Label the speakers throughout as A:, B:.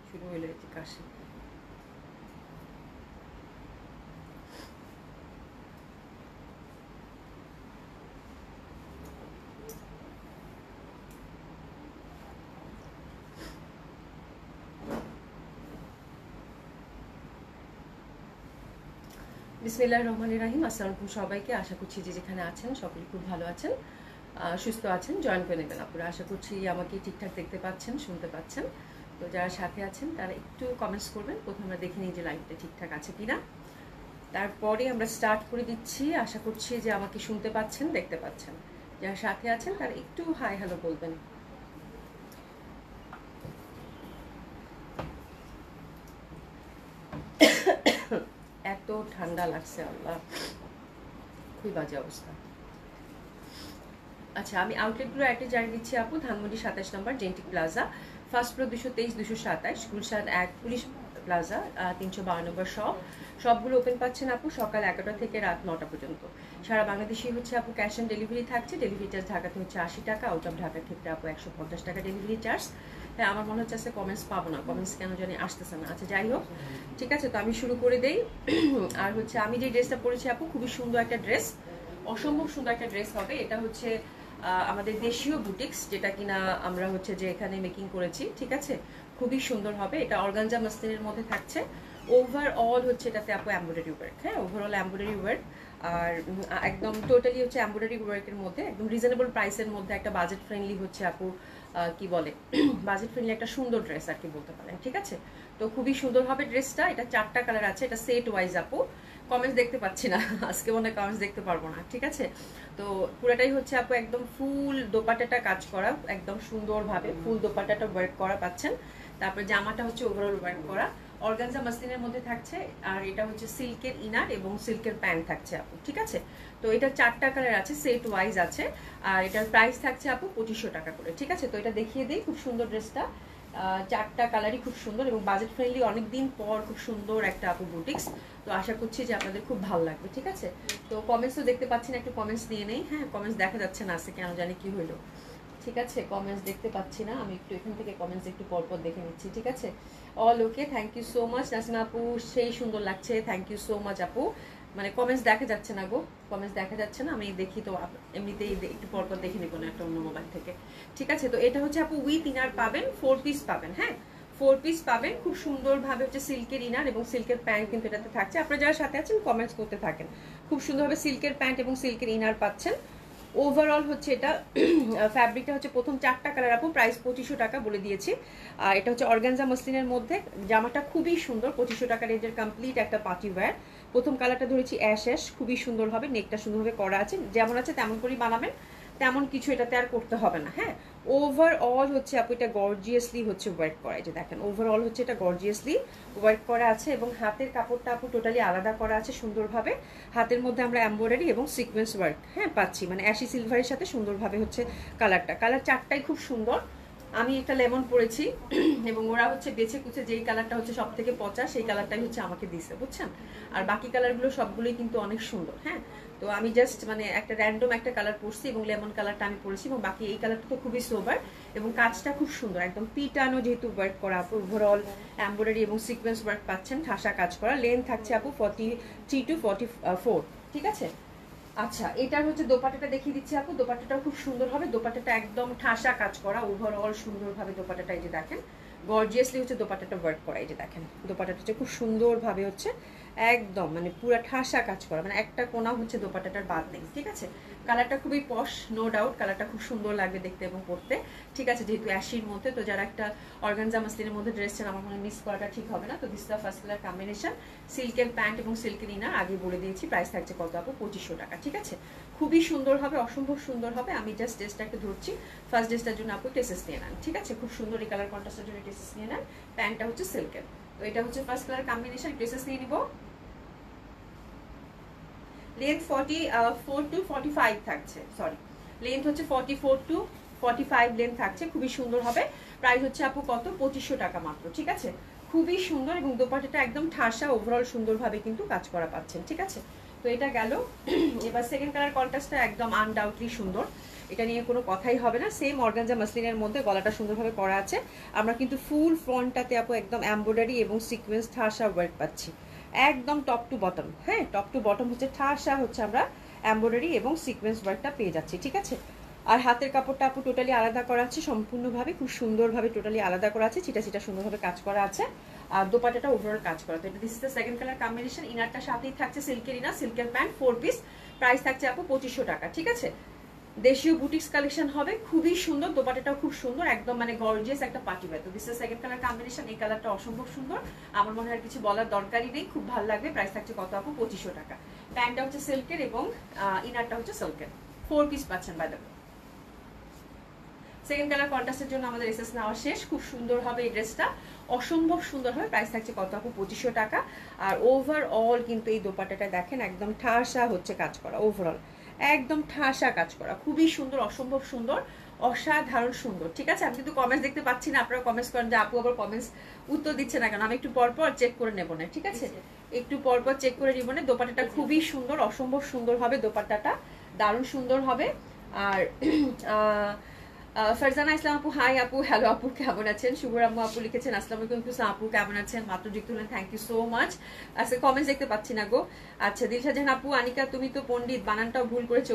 A: শুরু হইলো একটু কাশি। বিসমিল্লাহির রহমানির রহিম। আসসালামু আলাইকুম সবাইকে। আশা করছি যে যেখানে আছেন সকলে খুব ভালো আছেন, সুস্থ আছেন। জয়েন করে নেবেন আপনারা। আশা করছি আমাকে ঠিকঠাক দেখতে পাচ্ছেন, শুনতে পাচ্ছেন। তো যারা সাথে আছেন তারা একটু কমেন্টস করবেন, প্রথমে আমরা দেখে নিই যে লাইভটা ঠিকঠাক আছে কিনা, তারপরে আমরা স্টার্ট করে দিচ্ছি। আশা করছি যে আমাকে শুনতে পাচ্ছেন, দেখতে পাচ্ছেন। যারা সাথে আছেন তারা একটু হাই হ্যালো বলবেন। এত ঠান্ডা লাগছে, আল্লাহ, খুবই বাজে অবস্থা। আচ্ছা, আমি আউটলেটগুলো একটা জানিয়ে দিচ্ছি আপু। ধানমন্ডি 27 নম্বর জেন্টিক plaza, first floor 223 227, Gulshan 1 police plaza 352 number সবগুলো ওপেন পাচ্ছেন আপু সকাল 11টা থেকে রাত 9টা পর্যন্ত। সারা বাংলাদেশে হচ্ছে আপু ক্যাশ অন ডেলিভারি থাকছে। ডেলিভারি চার্জ ঢাকাতে হচ্ছে 80 টাকা, আউট অফ ঢাকার ক্ষেত্রে আপু 150 টাকা ডেলিভারি চার্জ। হ্যাঁ, আমার মনে হচ্ছে কমেন্টস পাবো না, কমেন্টস কেন জানি আসতেছে না। আচ্ছা, যাই হোক, ঠিক আছে, তো আমি শুরু করে দেই। আর হচ্ছে আমি যে ড্রেসটা পরেছি আপু, খুবই সুন্দর একটা ড্রেস, অসম্ভব সুন্দর একটা ড্রেস হবে। এটা হচ্ছে আমাদের দেশীয় বুটিক্স, যেটা কিনা আমরা হচ্ছে যে এখানে মেকিং করেছি, ঠিক আছে। খুবই সুন্দর হবে। এটা অর্গানজা মাসলিনের মধ্যে থাকছে। ওভারঅল হচ্ছে এটাতে আপু এমব্রয়ডারি ওয়ার্ক, হ্যাঁ, ওভারঅল এমব্রয়ডারি ওয়ার্ক। আর একদম টোটালি হচ্ছে এমব্রয়ডারি ওয়ার্কের মধ্যে, একদম রিজনেবল প্রাইসের মধ্যে একটা বাজেট ফ্রেন্ডলি হচ্ছে আপু, কি বলে, বাজেট ফ্রেন্ডলি একটা সুন্দর ড্রেস আর কি বলতে পারেন, ঠিক আছে। তো খুবই সুন্দর হবে ড্রেসটা। এটা 4টা কালার আছে। এটা সেট ওয়াইজ আপু। কমেন্টস দেখতে পাচ্ছি না আজকে, মনে হয় কমেন্টস দেখতে পারবো না, ঠিক আছে। তো পুরাটাই হচ্ছে আপু একদম ফুল দোপাট্টাটা কাজ করা, একদম সুন্দরভাবে ফুল দোপাট্টাটা ওয়ার্ক করা পাচ্ছেন। তারপর জামাটা হচ্ছে ওভারঅল ওয়ার্ক করা, অর্গানজা মাসলিনের মধ্যে থাকছে। আর এটা হচ্ছে সিল্কের ইনার এবং সিল্কের প্যান্ট থাকছে আপু, ঠিক আছে। তো এটা 4টা কালার আছে, সেট ওয়াইজ আছে। আর এটার প্রাইস থাকছে আপু 2500 টাকা করে, ঠিক আছে। তো এটা দেখিয়ে দিই, খুব সুন্দর ড্রেসটা। 4টা কালারই খুব সুন্দর এবং বাজেট ফ্রেন্ডলি, অনেকদিন পর খুব সুন্দর একটা আপু বুটিক্স। তো আশা করছি যে আপনাদের খুব ভালো লাগবে, ঠিক আছে। তো কমেন্টসও দেখতে পাচ্ছি না, একটু কমেন্টস দিয়ে নেই। হ্যাঁ, কমেন্টস দেখা যাচ্ছে না আজকে, কেন জানি কি হইলো, ঠিক আছে। কমেন্টস দেখতে পাচ্ছি না, আমি একটু এখান থেকে কমেন্টস একটু পরপর দেখে নিচ্ছি, ঠিক আছে। All okay, thank you so much Nasima আপু, সেই সুন্দর লাগছে, থ্যাংক ইউ সো মাচ আপু। মানে কমেন্টস দেখা যাচ্ছে না গো, কমেন্টস দেখা যাচ্ছে না, আমি দেখি তো এমনিতেই একটু পরপর দেখে নিব না একটা অন্য মোবাইল থেকে, ঠিক আছে। তো এটা হচ্ছে আপু উইথ ইনার পাবেন, 4 পিস পাবেন, হ্যাঁ 4 পিস পাবেন। খুব সুন্দরভাবে হচ্ছে সিল্কের ইনার এবং সিল্কের প্যান্ট কিন্তু এটাতে থাকছে। আপনারা যারা সাথে আছেন কমেন্টস করতে থাকেন। খুব সুন্দরভাবে সিল্কের প্যান্ট এবং সিল্কের ইনার পাচ্ছেন। ওভারঅল হচ্ছে এটা ফ্যাব্রিকটা হচ্ছে প্রথম 4টা কালার আপু, প্রাইস 2500 টাকা বলে দিয়েছি। আর এটা হচ্ছে অর্গানজা মসলিনের মধ্যে, জামাটা খুবই সুন্দর, 2500 টাকা রেঞ্জের কমপ্লিট একটা পার্টি ওয়্যার। প্রথম কালারটা ধরেছি অ্যাশ, খুবই সুন্দর হবে, নেকটা সুন্দরভাবে করা আছে, যেমন আছে তেমন করেই বানাবেন, তেমন কিছু এটাতে আর করতে হবে না। হ্যাঁ, ওভারঅল হচ্ছে আপু এটা গর্জিয়াসলি হচ্ছে ওয়ার্ক করা, এই যে দেখেন, ওভারঅল হচ্ছে এটা গর্জিয়াসলি ওয়ার্ক করা আছে এবং হাতের কাপড়টা আপু টোটালি আলাদা করা আছে সুন্দরভাবে। হাতের মধ্যে আমরা এমব্রয়ডারি এবং সিকোয়েন্স ওয়ার্ক, হ্যাঁ, পাচ্ছি, মানে অ্যাশি সিলভারের সাথে সুন্দরভাবে হচ্ছে কালারটা। কালার 4টাই খুব সুন্দর। আমি একটা লেমন পরেছি এবং ওরা হচ্ছে বেছে কুচে যেই কালারটা হচ্ছে সব থেকে পচা, সেই কালারটাই হচ্ছে আমাকে দিছে, বুঝছেন। আর বাকি কালারগুলো সবগুলোই কিন্তু অনেক সুন্দর। হ্যাঁ, তো আমি জাস্ট মানে একটা র্যান্ডম একটা কালার পরছি এবং লেমন কালারটা আমি পরেছি, এবং বাকি এই কালারটা তো খুবই সোবার এবং কাজটা খুব সুন্দর, একদম পিটানো যেহেতু ওয়ার্ক করা আপু, ওভারঅল এমব্রয়ডারি এবং সিকোয়েন্স ওয়ার্ক পাচ্ছেন, ঠাসা কাজ করা। লেন্থ থাকছে আপু 43 to 44, ঠিক আছে। আচ্ছা, এটার হচ্ছে দোপাট্টাটা দেখিয়ে দিচ্ছি আপু। দোপাট্টাটাও খুব সুন্দর হবে, দোপাট্টাটা একদম ঠাসা কাজ করা, ওভারঅল সুন্দরভাবে দোপাট্টাটা, এই যে দেখেন, গর্জিয়াসলি হচ্ছে দোপাট্টাটা ওয়ার্ক করা, এই যে দেখেন, দোপাট্টাটা হচ্ছে খুব সুন্দরভাবে হচ্ছে একদম মানে পুরো ঠাসা কাজ করা, মানে একটা কোনা হচ্ছে দোপাট্টাটার বাদ নেই, ঠিক আছে। কালারটা খুবই পশ, নো ডাউট, কালারটা খুব সুন্দর লাগবে দেখতে এবং পরতে, ঠিক আছে। যেহেতু অ্যাশির মধ্যে, তো যারা একটা অর্গানজা মাসলিনের মধ্যে ড্রেস চান, আমার মনে মিস করাটা ঠিক হবে না। তো this the first colour combination, সিল্কের প্যান্ট এবং সিল্কের ইনার, আগে বলে দিয়েছি প্রাইস থাকছে কত আপু, 2500 টাকা, ঠিক আছে। খুবই সুন্দর হবে, অসম্ভব সুন্দর হবে। আমি জাস্ট ড্রেসটা একটু ধরছি, ফার্স্ট ড্রেসটার জন্য আপু টেসেস নিয়ে নেন, ঠিক আছে। খুব সুন্দর এই কালার কন্ট্রাস্টের জন্য টেসেস নিয়ে নেন। প্যান্টটা হচ্ছে সিল্কের। তো এটা হচ্ছে ফার্স্ট কালার কম্বিনেশন, ড্রেসেস নিয়ে নিব। লেন্থ 44 to 45 থাকছে, সরি, লেন্থ হচ্ছে 44 to 45 লেন্থ থাকছে, খুবই সুন্দর হবে। প্রাইস হচ্ছে আপু কত, 2500 টাকা মাত্র, ঠিক আছে। খুবই সুন্দর এবং দোপাট্টাটা একদম ঠাসা, ওভারঅল সুন্দরভাবে কিন্তু কাজ করা পাচ্ছেন, ঠিক আছে। তো এটা গেল। এবার সেকেন্ড কালার কন্ট্রাস্টটা একদম আনডাউটলি সুন্দর, এটা নিয়ে কোনো কথাই হবে না। সেম অর্গানজা মাসলিনের মধ্যে গলাটা সুন্দরভাবে করা আছে। আমরা কিন্তু ফুল ফ্রন্টটাতে আপু একদম এমব্রয়ডারি এবং সিকোয়েন্স ঠাসা ওয়ার্ক পাচ্ছি, একদম টপ টু বটম। হ্যাঁ, টপ টু বটম হচ্ছে ঠাসা, হচ্ছে আমরা এমব্রয়ডারি এবং সিকোয়েন্স ওয়ার্কটা পেয়ে যাচ্ছি, ঠিক আছে। আর হাতের কাপড়টা আপু টোটালি আলাদা করা আছে, সম্পূর্ণভাবে খুব সুন্দরভাবে টোটালি আলাদা করা আছে, চিটা চিটা সুন্দরভাবে কাজ করা আছে। আর দোপাট্টাটা ওভারঅল কাজ করা। তো এটা this is the second colour combination. ইনারটা সাথেই থাকছে সিল্কের ইনার, সিল্কের প্যান্ট 4 পিস। প্রাইস থাকছে আপু 2500 টাকা, ঠিক আছে। দেশীয় বুটিক্স কালেকশন হবে, খুবই সুন্দর, দোপাট্টাটাও খুব সুন্দর, একদম মানে গর্জিয়াস একটা পার্টি ওয়্যার। তো this is second colour combination. এই কালারটা অসম্ভব সুন্দর, আমার মনে হয় কিছু বলার দরকারই নেই, খুব ভালো লাগবে। প্রাইস থাকছে কত আপু, 2500 টাকা। প্যান্টটা হচ্ছে সিল্কের এবং ইনারটা হচ্ছে সিল্কের, 4 পিস পাচ্ছেন by the way. Second colour কন্ট্রাস্টের জন্য আমাদের এসএস নেওয়া শেষ। খুব সুন্দর হবে এই ড্রেসটা, অসম্ভব সুন্দর হবে। প্রাইস থাকছে কত আপু, 2500 টাকা। আর ওভারঅল কিন্তু এই দোপাট্টাটা দেখেন একদম ঠাসা হচ্ছে কাজ করা, ওভারঅল একদম ঠাসা কাজ করা, খুবই সুন্দর, অসম্ভব সুন্দর, অসাধারণ সুন্দর, ঠিক আছে। আমি কিন্তু কমেন্টস দেখতে পাচ্ছি না, আপনারা কমেন্টস করেন যে আপু আবার কমেন্টস উত্তর দিচ্ছে না কেন। আমি একটু পরপর চেক করে নেবো না, ঠিক আছে, একটু পরপর চেক করে নিব না। দোপাট্টাটা খুবই সুন্দর, অসম্ভব সুন্দর হবে দোপাট্টাটা, দারুণ সুন্দর হবে। আর ফারজানা ইসলাম আপু, হাই আপু, হ্যালো আপু, কেমন আছেন? শুভ আম্মু আপু লিখেছেন আসসালামু আলাইকুম আপু, কেমন আছেন? মাত্র যুক্ত হলেন, থ্যাংক ইউ সো মাচ। আজকে কমেন্টস দেখতে পাচ্ছি না গো। আচ্ছা, দিলশা জাহান আপু, আনিকা তুমি তো পণ্ডিত, বানানটাও ভুল করেছো,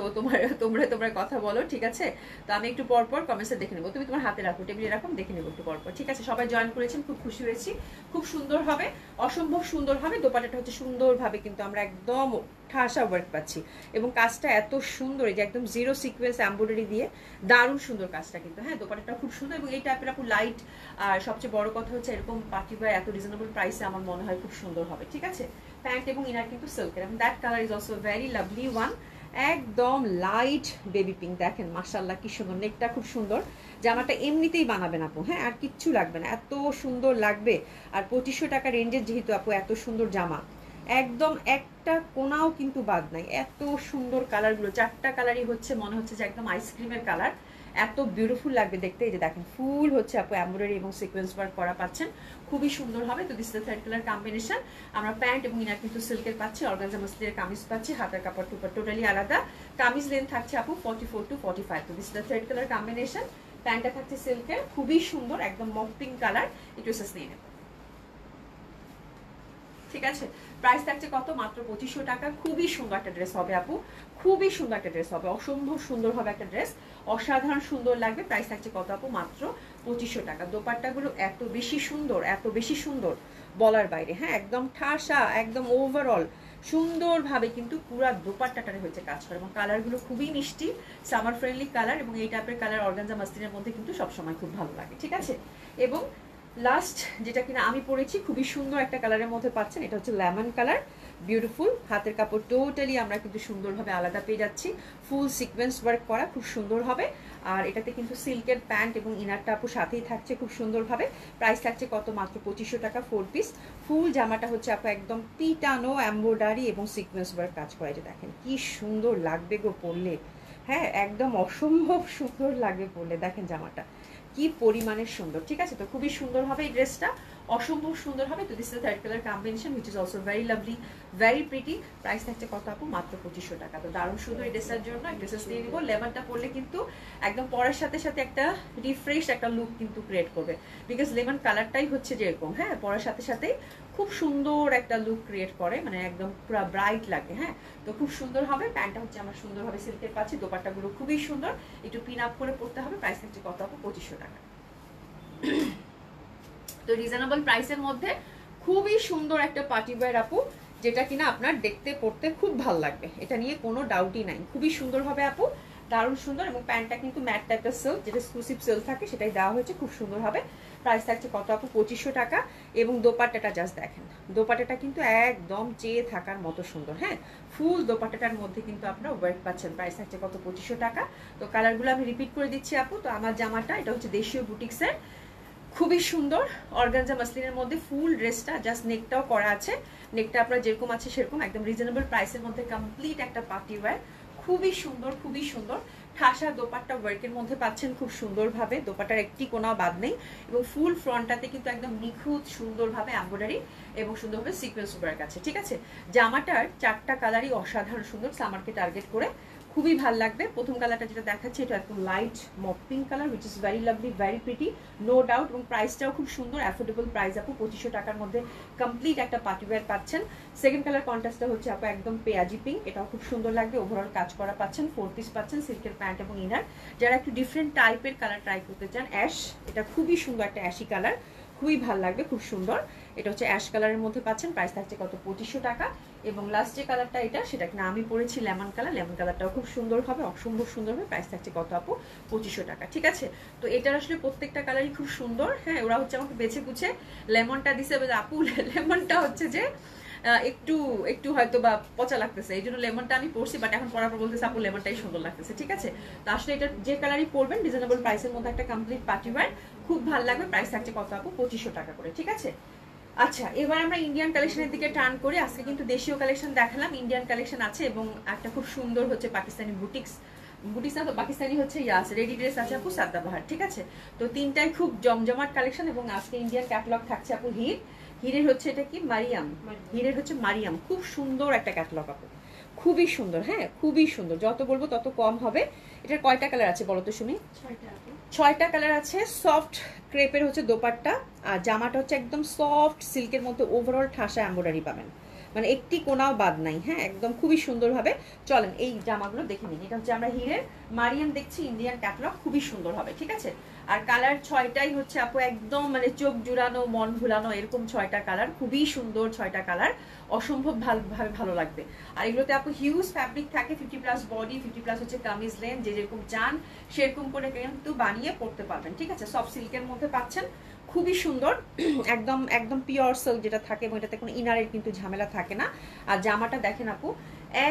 A: তোমরা কথা বলো, ঠিক আছে। তো আমি একটু পরপর কমেন্টসে দেখে নেবো, তুমি তোমার হাতে রাখো, টেবিলে রাখো, দেখে নেবো একটু পরপর, ঠিক আছে। সবাই জয়েন করেছেন, খুব খুশি হয়েছি, খুব সুন্দর হবে, অসম্ভব সুন্দর হবে। দোপাট্টাটা হচ্ছে সুন্দরভাবে কিন্তু আমরা একদম ঠাসা ওয়ার্ক পাচ্ছি এবং কাজটা এত সুন্দর, এই যে একদম জিরো সিকোয়েন্স এমব্রয়ডারি দিয়ে দারুণ সুন্দর কাজটা কিন্তু। হ্যাঁ, দোপাট্টাটা খুব সুন্দর এবং এই টাইপের আপু লাইট। আর সবচেয়ে বড় কথা হচ্ছে এরকম পার্টি ওয়্যার এত রিজনেবল প্রাইসে আমার মনে হয় খুব সুন্দর হবে, ঠিক আছে। প্যান্ট এবং ইনার কিন্তু সিল্কের এবং that colour is also very lovely one, একদম লাইট বেবি পিঙ্ক। দেখেন মাশাআল্লাহ কি সুন্দর, নেকটা খুব সুন্দর। জামাটা এমনিতেই বানাবেন আপু, হ্যাঁ, আর কিচ্ছু লাগবে না, এত সুন্দর লাগবে। আর 2500 টাকা রেঞ্জের যেহেতু আপু, এত সুন্দর জামা, একদম একটা কোনাও কিন্তু বাদ নাই, এত সুন্দর কালারগুলো, 4টা কালারই হচ্ছে মনে হচ্ছে যে একদম আইসক্রিমের কালার, এত বিউটিফুল লাগবে দেখতে। এই যে দেখেন ফুল হচ্ছে আপু এমব্রয়ডারি এবং সিকোয়েন্স ওয়ার্ক করা পাচ্ছেন, খুবই সুন্দর হবে। তো this is the third colour combination. আমরা প্যান্ট এবং ইনার কিন্তু সিল্কের পাচ্ছি, অর্গানজা মাসলিনের কামিজ পাচ্ছি, হাতের কাপড় টুপর টোটালি আলাদা। কামিজ লেন্থ থাকছে আপু 44 to 45। তো this is the third colour combination. প্যান্টটা থাকছে সিল্কের, খুবই সুন্দর, একদম মক পিঙ্ক কালার। একটু এসএস নিয়ে নেব, ঠিক আছে। প্রাইস থাকছে কত, মাত্র 2500 টাকা। খুবই সুন্দর একটা ড্রেস হবে আপু, খুবই সুন্দর একটা ড্রেস হবে, অসম্ভব সুন্দর হবে একটা ড্রেস, অসাধারণ সুন্দর লাগবে। প্রাইস থাকছে কত আপু, মাত্র 2500 টাকা। দোপাট্টাগুলো এত বেশি সুন্দর, এত বেশি সুন্দর বলার বাইরে। হ্যাঁ, একদম ঠাসা, একদম ওভারঅল সুন্দরভাবে কিন্তু পুরা দোপাট্টাটারে হয়েছে কাজ করে এবং কালারগুলো খুবই মিষ্টি, সামার ফ্রেন্ডলি কালার এবং এই টাইপের কালার অর্গানজা মাসলিনের মধ্যে কিন্তু সবসময় খুব ভালো লাগে, ঠিক আছে। এবং লাস্ট যেটা কিনা আমি পরেছি, খুবই সুন্দর একটা কালারের মধ্যে পাচ্ছেন, এটা হচ্ছে লেমন কালার, বিউটিফুল। হাতের কাপড় টোটালি আমরা কিন্তু সুন্দরভাবে আলাদা পেয়ে যাচ্ছি, ফুল সিকোয়েন্স ওয়ার্ক করা, খুব সুন্দর হবে। আর এটাতে কিন্তু সিল্কের প্যান্ট এবং ইনারটা আপু সাথেই থাকছে খুব সুন্দরভাবে। প্রাইস থাকছে কত, মাত্র 2500 টাকা, 4 পিস। ফুল জামাটা হচ্ছে আপু একদম পিটানো এমব্রয়ডারি এবং সিকোয়েন্স ওয়ার্ক কাজ করা, এটা দেখেন কি সুন্দর লাগবে গো পরলে। হ্যাঁ, একদম অসম্ভব সুন্দর লাগবে পরলে, দেখেন জামাটা কি পরিমাণের সুন্দর, ঠিক আছে। তো খুবই সুন্দর হবে এই ড্রেসটা, অসম্ভব সুন্দর হবে। তো this is third colour combination which is also very lovely, very pretty. Price থাকছে কত আপু, মাত্র 2500 টাকা। তো দারুণ সুন্দর এই ড্রেসের জন্য ড্রেসেস নিয়ে নিব। লেমনটা পরলে কিন্তু একদম পরার সাথে সাথে একটা রিফ্রেশ একটা লুক কিন্তু ক্রিয়েট করবে, বিকজ লেমন কালারটাই হচ্ছে যেরকম, হ্যাঁ, পরার সাথে সাথেই খুব সুন্দর একটা লুক ক্রিয়েট করে, মানে একদম পুরো ব্রাইট লাগে। হ্যাঁ, তো খুব সুন্দর হবে। প্যান্টটা হচ্ছে আমরা সুন্দরভাবে সিল্কের পাচ্ছি, দোপাট্টাগুলো খুবই সুন্দর, একটু পিন আপ করে পরতে হবে। প্রাইস থাকছে কত আপু, 2500 টাকা। তো রিজনেবল প্রাইসের মধ্যে খুবই সুন্দর একটা পার্টি ওয়্যার আপু, যেটা কিনা আপনার দেখতে পড়তে খুব ভালো লাগবে, এটা নিয়ে কোনো ডাউটই নাই। খুবই সুন্দর হবে আপু, দারুণ সুন্দর। এবং প্যান্টটা কিন্তু ম্যাট টাইপের সিল্ক, যেটা এক্সক্লুসিভ সিল্ক থাকে সেটাই দেওয়া হয়েছে, খুব সুন্দর হবে। প্রাইস থাকছে কত আপু, 2500 টাকা। এবং দোপাট্টাটা জাস্ট দেখেন, দোপাট্টাটা কিন্তু একদম চেয়ে থাকার মতো সুন্দর। হ্যাঁ, ফুল দোপাট্টাটার মধ্যে কিন্তু আপনারা ওয়ার্ক পাচ্ছেন। প্রাইস থাকছে কত, 2500 টাকা। তো কালারগুলো আমি রিপিট করে দিচ্ছি আপু। তো আমার জামাটা এটা হচ্ছে দেশীয় বুটিক্সের, খুবই সুন্দর অর্গানজা মাসলিনের মধ্যে ফুল ড্রেসটা, জাস্ট নেকটাও করা আছে, নেকটা আপনার যেরকম আছে সেরকম, একদম রিজনেবল প্রাইসের মধ্যে কমপ্লিট একটা পার্টি ওয়্যার, খুবই সুন্দর, খুবই সুন্দর। ঠাসা দোপাট্টা ওয়ার্কের মধ্যে পাচ্ছেন খুব সুন্দরভাবে, দোপাট্টার একটি কোনাও বাদ নেই এবং ফুল ফ্রন্টটাতে কিন্তু একদম নিখুঁত সুন্দরভাবে এমব্রয়ডারি এবং সুন্দরভাবে সিকোয়েন্স ওয়ার্ক আছে। ঠিক আছে, জামাটার 4টা কালারই অসাধারণ সুন্দর, সামারকে টার্গেট করে খুবই ভালো লাগবে। প্রথম কালারটা যেটা দেখাচ্ছি এটা একদম লাইট মপ pink colour, which is very lovely, very pretty, no doubt, এবং প্রাইসটাও খুব সুন্দর, অ্যাফোর্ডেবল প্রাইস আপু, 2500 টাকার মধ্যে কমপ্লিট একটা পার্টি ওয়্যার পাচ্ছেন। সেকেন্ড কালার কন্ট্রাস্টটা হচ্ছে আপু একদম পেঁয়াজি পিঙ্ক, এটাও খুব সুন্দর লাগবে, ওভারঅল কাজ করা পাচ্ছেন, 4 পিস পাচ্ছেন, সিল্কের প্যান্ট এবং ইনার। যারা একটু ডিফারেন্ট টাইপের কালার ট্রাই করতে চান, অ্যাশ, এটা খুবই সুন্দর একটা অ্যাশি কালার, খুবই ভালো লাগবে, খুব সুন্দর। এটা হচ্ছে অ্যাশ কালারের মধ্যে পাচ্ছেন, প্রাইস থাকছে কত, 2500 টাকা। এবং লাস্ট যে কালারটা এটা, সেটা কিনা আমি পরেছি লেমন কালার, লেমন কালারটাও খুব সুন্দর হবে, অসম্ভব সুন্দর হবে, প্রাইস থাকছে কত আপু, 2500 টাকা। ঠিক আছে, তো এটার আসলে প্রত্যেকটা কালারই খুব সুন্দর। হ্যাঁ, ওরা হচ্ছে আমাকে বেছে গুছে লেমনটা দিছে, আপু লেমনটা হচ্ছে যে একটু একটু হয়তো বা পচা লাগতেছে, এই জন্য লেমনটা আমি পরছি, বাট এখন পরার পর বলতেছে আপু লেমনটাই সুন্দর লাগতেছে। ঠিক আছে, তো আসলে এটা যে কালারই পরবেন রিজনেবল প্রাইসের মধ্যে একটা কমপ্লিট পার্টি ওয়্যার, খুব ভালো লাগবে, প্রাইস থাকছে কত আপু, 2500 টাকা করে। ঠিক আছে, আচ্ছা এবার আমরা ইন্ডিয়ান কালেকশনের দিকে টার্ন করি। আজকে কিন্তু দেশীয় কালেকশন দেখালাম, ইন্ডিয়ান কালেকশন আছে এবং একটা খুব সুন্দর হচ্ছে পাকিস্তানি বুটিক্স, বুটিক্স না তো পাকিস্তানি হচ্ছে ইয়াস রেডি ড্রেস আছে আপু সাদাবাহার। ঠিক আছে, তো তিনটাই খুব জমজমাট কালেকশন এবং আজকে ইন্ডিয়ান ক্যাটালগ থাকছে আপু হিরের হচ্ছে এটা কি মারিয়াম, হিরের হচ্ছে মারিয়াম, খুব সুন্দর একটা ক্যাটালগ আপু, খুবই সুন্দর। হ্যাঁ, খুবই সুন্দর, যত বলবো তত কম হবে। এটার কয়টা কালার আছে বলো তো শুনি? 6টা কালার আছে। সফট ক্রেপের হচ্ছে দোপাট্টা, আর জামাটা হচ্ছে একদম সফট সিল্কের মধ্যে ওভারঅল ঠাসা এমব্রয়ডারি পাবেন, মানে একটি কোনাও বাদ নাই। হ্যাঁ, একদম খুবই সুন্দরভাবে। চলেন এই জামাগুলো দেখে নিন। এটা হচ্ছে আমরা হিরের মারিয়াম দেখছি, ইন্ডিয়ান ক্যাটালগ, খুবই সুন্দর হবে। ঠিক আছে, আর কালার 6টাই হচ্ছে আপু একদম মানে চোখ জুড়ানো, মন ভুলানো, এরকম 6টা কালার, খুবই সুন্দর 6টা কালার, অসম্ভব ভালোভাবে ভালো লাগবে। আর এগুলোতে আপু হিউজ ফ্যাব্রিক থাকে, 50+ বডি, 50+ হচ্ছে কামিজ লেন, যে যেরকম চান সেরকম করে কিন্তু বানিয়ে পড়তে পারবেন। ঠিক আছে, সফট সিল্কের মধ্যে পাচ্ছেন, খুবই সুন্দর, একদম একদম পিওর সিল্ক যেটা থাকে, এবং এটাতে কোনো ইনারের কিন্তু ঝামেলা থাকে না। আর জামাটা দেখেন আপু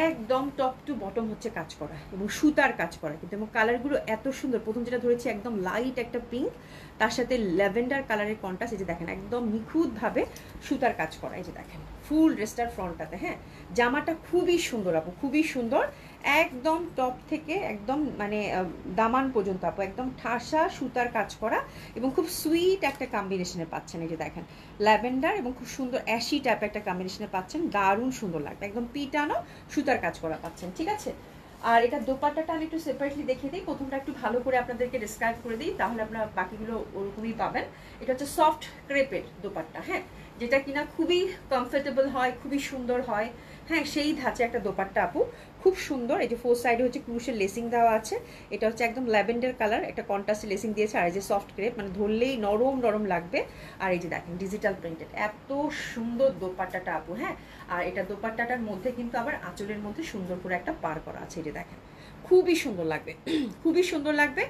A: একদম টপ টু বটম হচ্ছে কাজ করা এবং সুতার কাজ করা কিন্তু, এবং কালারগুলো এত সুন্দর। প্রথম যেটা ধরেছি একদম লাইট একটা পিঙ্ক, তার সাথে ল্যাভেন্ডার কালারের কন্ট্রাস্ট, এই যে দেখেন একদম নিখুঁতভাবে সুতার কাজ করা, এই যে দেখেন ফুল ড্রেসটার ফ্রন্টটাতে। হ্যাঁ, জামাটা খুবই সুন্দর আপু, খুবই সুন্দর, একদম টপ থেকে একদম মানে দামান পর্যন্ত আপু একদম ঠাসা সুতার কাজ করা এবং খুব সুইট একটা কম্বিনেশনে পাচ্ছেন। এই যে দেখেন ল্যাভেন্ডার এবং খুব সুন্দর অ্যাশি টাইপ একটা কম্বিনেশনে পাচ্ছেন, দারুণ সুন্দর লাগবে, একদম পিটানো সুতার কাজ করা পাচ্ছেন। ঠিক আছে, আর এটা দোপাট্টাটা আমি একটু সেপারেটলি দেখিয়ে দিই, প্রথমটা একটু ভালো করে আপনাদেরকে ডিসক্রাইব করে দিই, তাহলে আপনারা বাকিগুলো ওরকমই পাবেন। এটা হচ্ছে সফট ক্রেপের দোপাট্টা, হ্যাঁ, যেটা কিনা খুবই কমফোর্টেবল হয়, খুবই সুন্দর হয়। হ্যাঁ, সেই ধাঁচে একটা দোপাট্টা আপু, খুব সুন্দর। এই যে 4 সাইডে হচ্ছে ক্রুশের লেসিং দেওয়া আছে, এটা হচ্ছে একদম ল্যাভেন্ডার কালার, একটা কন্ট্রাস্টে লেসিং দিয়েছে, আর এই যে সফট ক্রেপ, মানে ধরলেই নরম নরম লাগবে। আর এই যে দেখেন ডিজিটাল প্রিন্টেড, এত সুন্দর দোপাট্টাটা আপু। হ্যাঁ, আর এটা দোপাট্টাটার মধ্যে কিন্তু আবার আঁচলের মধ্যে সুন্দর করে একটা পার করা আছে, এই যে দেখেন খুবই সুন্দর লাগবে, খুবই সুন্দর লাগবে,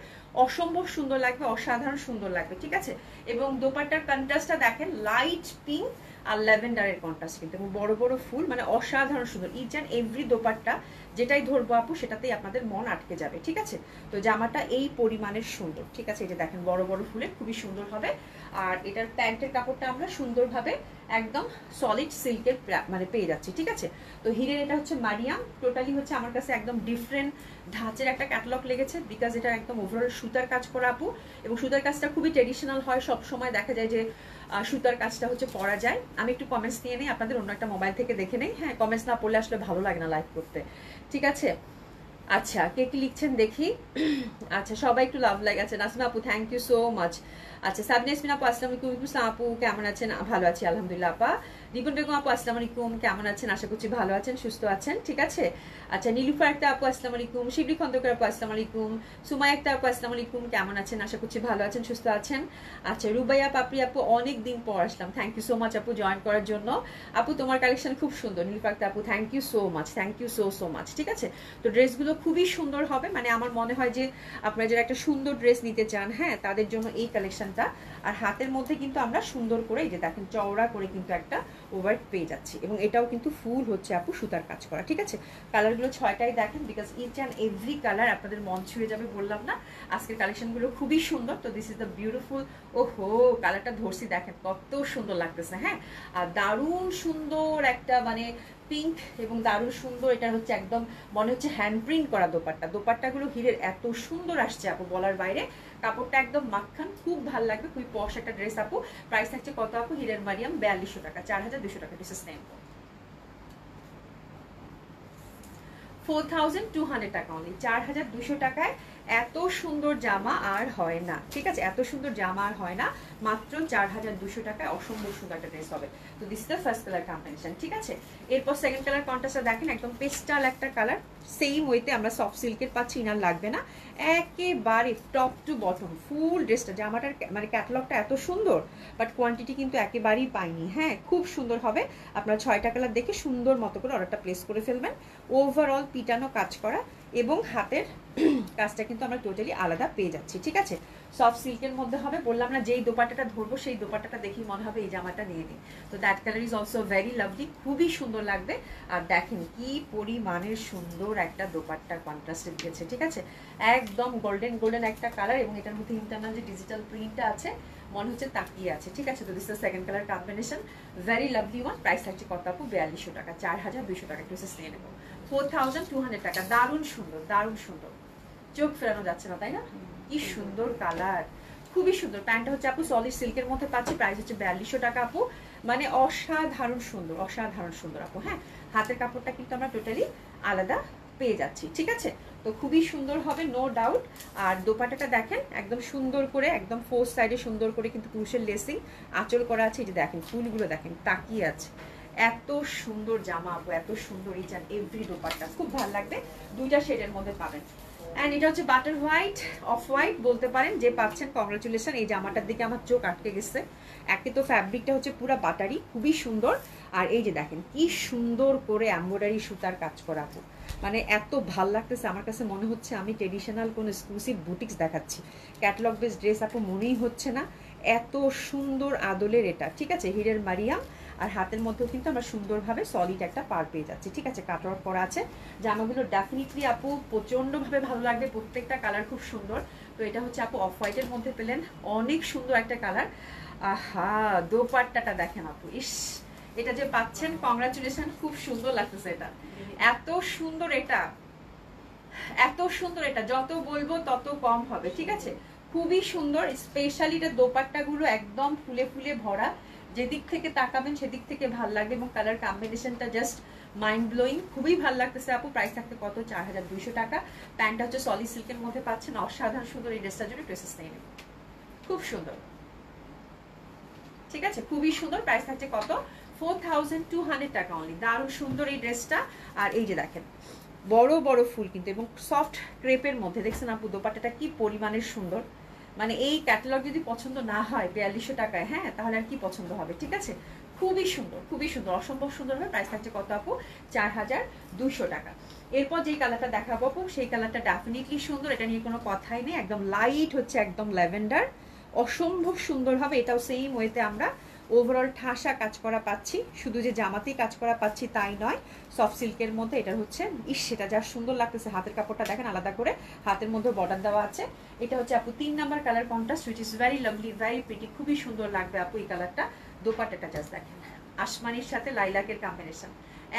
A: অসম্ভব সুন্দর লাগবে, অসাধারণ সুন্দর লাগবে। ঠিক আছে, এবং দোপাট্টার কন্ট্রাস্টটা দেখেন লাইট পিঙ্ক আর ল্যাভেন্ডারের কন্ট্রাস্ট কিন্তু, এবং বড় বড় ফুল, মানে অসাধারণ সুন্দর। ইচ অ্যান্ড এভরি দোপাট্টা যেটাই ধরবো আপু সেটাতেই আপনাদের মন আটকে যাবে। ঠিক আছে, তো জামাটা এই পরিমাণের সুন্দর। ঠিক আছে, এই যে দেখেন বড় বড় ফুলের, খুবই সুন্দর হবে। আর এটার প্যান্টের কাপড়টা আমরা সুন্দরভাবে একদম সলিড সিল্কের মানে পেয়ে যাচ্ছি। ঠিক আছে, তো হিরের এটা হচ্ছে মারিয়াম, টোটালি হচ্ছে আমার কাছে একদম ডিফারেন্ট ধাঁচের একটা ক্যাটালগ লেগেছে, বিকজ এটা একদম ওভারঅল সুতার কাজ করা আপু, এবং সুতার কাজটা খুবই ট্রেডিশনাল হয়, সব সময় দেখা যায় যে সুতার কাজটা হচ্ছে পরা যায়। আমি একটু কমেন্টস নিয়ে নিই, আপনাদের অন্য একটা মোবাইল থেকে দেখে নেই। হ্যাঁ, কমেন্টস না পড়লে আসলে ভালো লাগে না লাইভ করতে। ঠিক আছে, আচ্ছা কে কি লিখছেন দেখি। আচ্ছা, সবাই একটু লাভ লাগাচ্ছে। নাসিমা আপু থ্যাংক ইউ সো মাচ। আচ্ছা, সাবনা ইসমিন আপু আসসালামু আলাইকুম। ইসলাম আপু কেমন আছেন? ভালো আছি আলহামদুলিল্লাহ। আপা রিপন বেগম আপু আসসালামু আলাইকুম, কেমন আছেন? আশা করছি ভালো আছেন, সুস্থ আছেন। ঠিক আছে, আচ্ছা নীলুফার আক্তার আপু আসসালামু আলাইকুম, শিবলি খন্দকার আপু আসসালামু আলাইকুম, সুমাইয়া আক্তার আপু আসসালামু আলাইকুম, কেমন আছেন? আশা করছি ভালো আছেন, সুস্থ আছেন। আচ্ছা, রুবাইয়া পাপড়ি আপু অনেক দিন পর আসলাম, থ্যাংক ইউ সো মাচ আপু জয়েন করার জন্য। আপু তোমার কালেকশন খুব সুন্দর। নীলুফার আক্তার আপু thank you so much, thank you so much. ঠিক আছে, তো ড্রেসগুলো খুবই সুন্দর হবে, মানে আমার মনে হয় যে আপনারা যারা একটা সুন্দর ড্রেস নিতে চান, হ্যাঁ, তাদের জন্য এই কালেকশনটা। আর হাতের মধ্যে কিন্তু আমরা সুন্দর করে এই যে দেখেন চওড়া করে কিন্তু একটা ওভার পেয়ে যাচ্ছি, এবং এটাও কিন্তু ফুল হচ্ছে আপু সুতার কাজ করা। ঠিক আছে, কালারগুলো 6টাই দেখেন, because each and every colour আপনাদের মন ছুঁয়ে যাবে, বললাম না আজকের কালেকশনগুলো খুবই সুন্দর। তো দিস ইজ দ্য বিউটিফুল, ওহো কালারটা ধরছি দেখেন কত সুন্দর লাগতেছে। হ্যাঁ, আর দারুণ সুন্দর একটা মানে পিঙ্ক এবং দারুণ সুন্দর। এটা হচ্ছে একদম মনে হচ্ছে হ্যান্ড প্রিন্ট করা দোপাট্টা। দোপাট্টাগুলো হিরের এত সুন্দর আসছে আপু বলার বাইরে। কাপড়টা একদম মাখন, খুব ভালো লাগবে, খুবই পশ একটা ড্রেস আপু। প্রাইস থাকছে কত আপু? হিরের মারিয়াম 4200 টাকা, 4200 টাকা। দিস ইজ নেম 4200 টাকা অনলি, 4200 টাকায় এত সুন্দর জামা আর হয় না। ঠিক আছে, এত সুন্দর জামা আর হয় না, মাত্র 4200 টাকায় অসম্ভব সুন্দর একটা ড্রেস হবে। তো this is the first colour combination. ঠিক আছে, এরপর সেকেন্ড কালার কন্ট্রাস্টটা দেখেন, একদম পেস্টাল একটা কালার। সেম ওয়েতে আমরা সফট সিল্কের পাচ্ছি, ইনার লাগবে না, একেবারে টপ টু বটম ফুল ড্রেসটা। জামাটার মানে ক্যাটালগটা এত সুন্দর, বাট কোয়ান্টিটি কিন্তু একেবারেই পাইনি। হ্যাঁ, খুব সুন্দর হবে। আপনারা 6টা কালার দেখে সুন্দর মতো করে অর্ডারটা প্লেস করে ফেলবেন। ওভারঅল পিটানো কাজ করা এবং হাতের কাজটা কিন্তু আমরা টোটালি আলাদা পেয়ে যাচ্ছি। ঠিক আছে, সফট সিল্কের মধ্যে হবে। বললাম না, যেই দোপাট্টাটা ধরবো সেই দোপাট্টাটা দেখি মনে হবে এই জামাটা নিয়ে নিই। তো that colour is also very lovely, খুবই সুন্দর লাগবে। আর দেখেন কি পরিমাণের সুন্দর একটা দোপাট্টা কন্ট্রাস্টে দিয়েছে। ঠিক আছে, একদম গোল্ডেন গোল্ডেন একটা কালার, এবং এটার মধ্যে ইন্টারনাল যে ডিজিটাল প্রিন্টটা আছে মনে হচ্ছে তাকিয়ে আছে। ঠিক আছে, তো this is second colour combination, very lovely one. Price থাকছে কত আপু? 4200 টাকা, 4200 টাকা। একটু নিয়ে নেবো 4200 টাকা। দারুণ সুন্দর, দারুণ সুন্দর, চোখ ফেরানো যাচ্ছে না, তাই না? কি সুন্দর কালার, খুবই সুন্দর। প্যান্টটা হচ্ছে আপু সলিড সিল্কের মধ্যে পাচ্ছি, প্রাইস হচ্ছে 4200 টাকা আপু। মানে অসাধারণ সুন্দর, অসাধারণ সুন্দর আপু। হ্যাঁ, হাতের কাপড়টা কিন্তু আমরা টোটালি আলাদা পেয়ে যাচ্ছি। ঠিক আছে, তো খুবই সুন্দর হবে, নো ডাউট। আর দোপাট্টাটা দেখেন একদম সুন্দর করে, একদম ফোর সাইডে সুন্দর করে কিন্তু পুরুষের লেসিং আঁচল করা আছে। এই যে দেখেন ফুলগুলো দেখেন তাকিয়ে আছে, এত সুন্দর জামা আপু, এত সুন্দর ইচ অ্যান্ড এভরি দোপাট্টা, খুব ভালো লাগবে। দুইটা শেডের মধ্যে পাবেন। অ্যান্ড এটা হচ্ছে বাটার হোয়াইট, অফ হোয়াইট বলতে পারেন। যে পাচ্ছেন কংগ্রাচুলেশন। এই জামাটার দিকে আমার চোখ আটকে গেছে। একে তো ফ্যাব্রিকটা হচ্ছে পুরো বাটারি, খুবই সুন্দর। আর এই যে দেখেন কি সুন্দর করে এমব্রয়ডারি সুতার কাজ করা আপু, মানে এত ভাল লাগতেছে। আমার কাছে মনে হচ্ছে আমি ট্রেডিশনাল কোনো এক্সক্লুসিভ বুটিক্স দেখাচ্ছি। ক্যাটালগ বেস ড্রেস আপু মনেই হচ্ছে না, এত সুন্দর আদলের এটা। ঠিক আছে, হিরের মারিয়াম। আর হাতের মধ্যেও কিন্তু আমরা সুন্দরভাবে সলিড একটা পার পেয়ে যাচ্ছি। ঠিক আছে, কাটওয়ার্ক করা আছে। জামাগুলো ডেফিনেটলি আপু প্রচণ্ডভাবে ভালো লাগবে, প্রত্যেকটা কালার খুব সুন্দর। তো এটা হচ্ছে আপু অফ হোয়াইটের মধ্যে পেলেন, অনেক সুন্দর একটা কালার। আহা, দোপাট্টাটা দেখেন আপু, ইস এটা যে পাচ্ছেন কংগ্রাচুলেশন, খুব সুন্দর লাগতেছে। এটা এত সুন্দর, এটা এত সুন্দর, এটা যত বলবো তত কম হবে। ঠিক আছে, খুবই সুন্দর। স্পেশালি এটা দোপাট্টাগুলো একদম ফুলে ফুলে ভরা, যেদিক থেকে তাকাবেন সেদিক থেকে ভাল লাগবে। এবং কালার কম্বিনেশনটা জাস্ট মাইন্ড ব্লোয়িং, খুবই ভালো লাগতেছে আপু। প্রাইস থাকতে কত? 4200 টাকা। প্যান্টটা হচ্ছে সলিড সিল্কের মধ্যে পাচ্ছেন, অসাধারণ সুন্দর। এই ড্রেসটার জন্য ড্রেসেস নিয়ে নেবেন, খুব সুন্দর। ঠিক আছে, খুবই সুন্দর। প্রাইস থাকছে কত? 4200 টাকা অনলি। দারুণ সুন্দর এই ড্রেসটা। আর এই যে দেখেন বড় বড় ফুল কিন্তু, এবং সফট ক্রেপের মধ্যে দেখছেন আপু দোপাট্টাটা কি পরিমাণের সুন্দর। মানে এই ক্যাটালগ যদি পছন্দ না হয় 4200 টাকায়, হ্যাঁ তাহলে আর কি পছন্দ হবে। ঠিক আছে, খুবই সুন্দর, খুবই সুন্দর, অসম্ভব সুন্দর হবে। প্রাইস থাকছে কত আপু? 4200 টাকা। এরপর যেই কালারটা দেখাবো আপু, সেই কালারটা ডেফিনেটলি সুন্দর, এটা নিয়ে কোনো কথাই নেই। একদম লাইট হচ্ছে, একদম ল্যাভেন্ডার, অসম্ভব সুন্দর হবে। এটাও সেম ওয়েতে আমরা ওভারঅল ঠাসা কাজ করা পাচ্ছি। শুধু যে জামাতেই কাজ করা পাচ্ছি তাই নয়, সফট সিল্কের মধ্যে এটা হচ্ছে ইস, সেটা যা সুন্দর লাগতেছে। হাতের কাপড়টা দেখেন আলাদা করে, হাতের মধ্যে বর্ডার দেওয়া আছে। এটা হচ্ছে আপু 3 number colour contrast, which is very lovely, very pretty, খুবই সুন্দর লাগবে আপু এই কালারটা। দোপাট্টাটা জাস্ট দেখেন, আসমানির সাথে লাইলাকের কম্বিনেশন,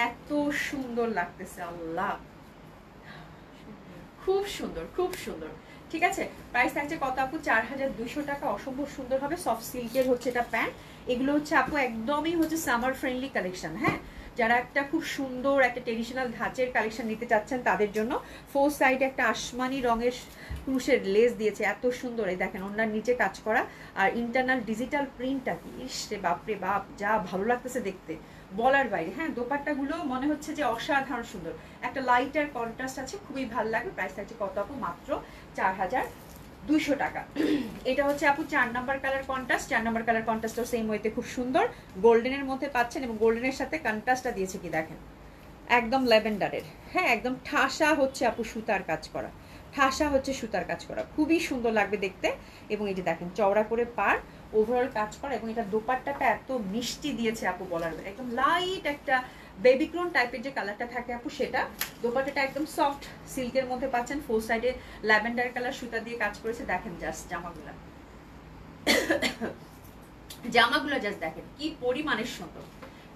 A: এত সুন্দর লাগতেছে, আল্লাহ খুব সুন্দর, খুব সুন্দর। ঠিক আছে, প্রাইস থাকছে কত আপু? 4200 টাকা। অসম্ভব সুন্দর হবে, সফট সিল্কের হচ্ছে এটা প্যান্ট। এগুলো হচ্ছে আপু একদমই হচ্ছে সামার ফ্রেন্ডলি কালেকশন। হ্যাঁ, যারা একটা খুব সুন্দর একটা ট্রেডিশনাল ধাঁচের কালেকশন নিতে চাচ্ছেন তাদের জন্য। ফোর সাইডে একটা আসমানি রঙের ক্রুশের লেস দিয়েছে, এত সুন্দর। এই দেখেন ওনার নিচে কাজ করা, আর ইন্টারনাল ডিজিটাল প্রিন্টটা কি, ইস রে বাপরে বাপ, যা ভালো লাগতেছে দেখতে বলার বাইরে। হ্যাঁ, দোপাট্টাগুলো মনে হচ্ছে যে অসাধারণ সুন্দর, একটা লাইট আর কন্ট্রাস্ট আছে, খুবই ভালো লাগবে। প্রাইস থাকছে কত আপু? মাত্র 4200 টাকা। এটা হচ্ছে আপু 4 number colour contrast. 4 number colour কন্ট্রাস্টও সেম ওয়েতে খুব সুন্দর, গোল্ডেনের মধ্যে পাচ্ছেন, এবং গোল্ডেনের সাথে কন্ট্রাস্টটা দিয়েছে কি দেখেন, একদম ল্যাভেন্ডারের। হ্যাঁ, একদম ঠাসা হচ্ছে আপু সুতার কাজ করা, ঠাসা হচ্ছে সুতার কাজ করা, খুবই সুন্দর লাগবে দেখতে। এবং এই যে দেখেন চওড়া করে পার, ওভারঅল কাজ করা, এবং এটা দোপাট্টাটা এত মিষ্টি দিয়েছে আপু বলার বাইরে। একদম লাইট একটা বেবি ক্রোন টাইপের যে কালারটা থাকে আপু, সেটা। দোপাট্টাটা একদম সফট সিল্কের মধ্যে পাচ্ছেন, ফোর সাইডে ল্যাভেন্ডার কালার সুতা দিয়ে কাজ করেছে। দেখেন জাস্ট জামাগুলা, জামাগুলো জাস্ট দেখেন কি পরিমাণের সুন্দর।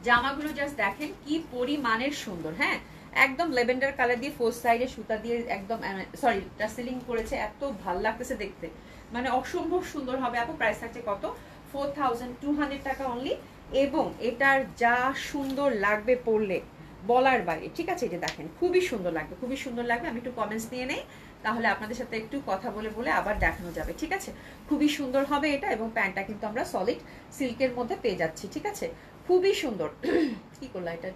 A: জামাগুলো জাস্ট দেখেন কি পরিমাণের সুন্দর। হ্যাঁ, একদম লেভেন্ডার কালার দিয়ে ফোর সাইডে সুতা দিয়ে একদম সরি টাসেলিং করেছে, এত ভাল লাগতেছে দেখতে, মানে অসম্ভব সুন্দর হবে আপু। প্রাইস থাকছে কত? 4200 টাকা অনলি। এবং এটার যা সুন্দর লাগবে পরলে বলার বাইরে, ঠিক আছে? এটা দেখেন খুবই সুন্দর লাগবে, খুবই সুন্দর লাগবে। আমি একটু কমেন্টস নিয়ে নেই, তাহলে আপনাদের সাথে একটু কথা বলে বলে আবার দেখানো যাবে, ঠিক আছে? খুবই সুন্দর হবে এটা। এবং প্যান্টটা কিন্তু আমরা সলিড সিল্কের মধ্যে পেয়ে যাচ্ছি, ঠিক আছে? খুবই সুন্দর। কি করলা এটা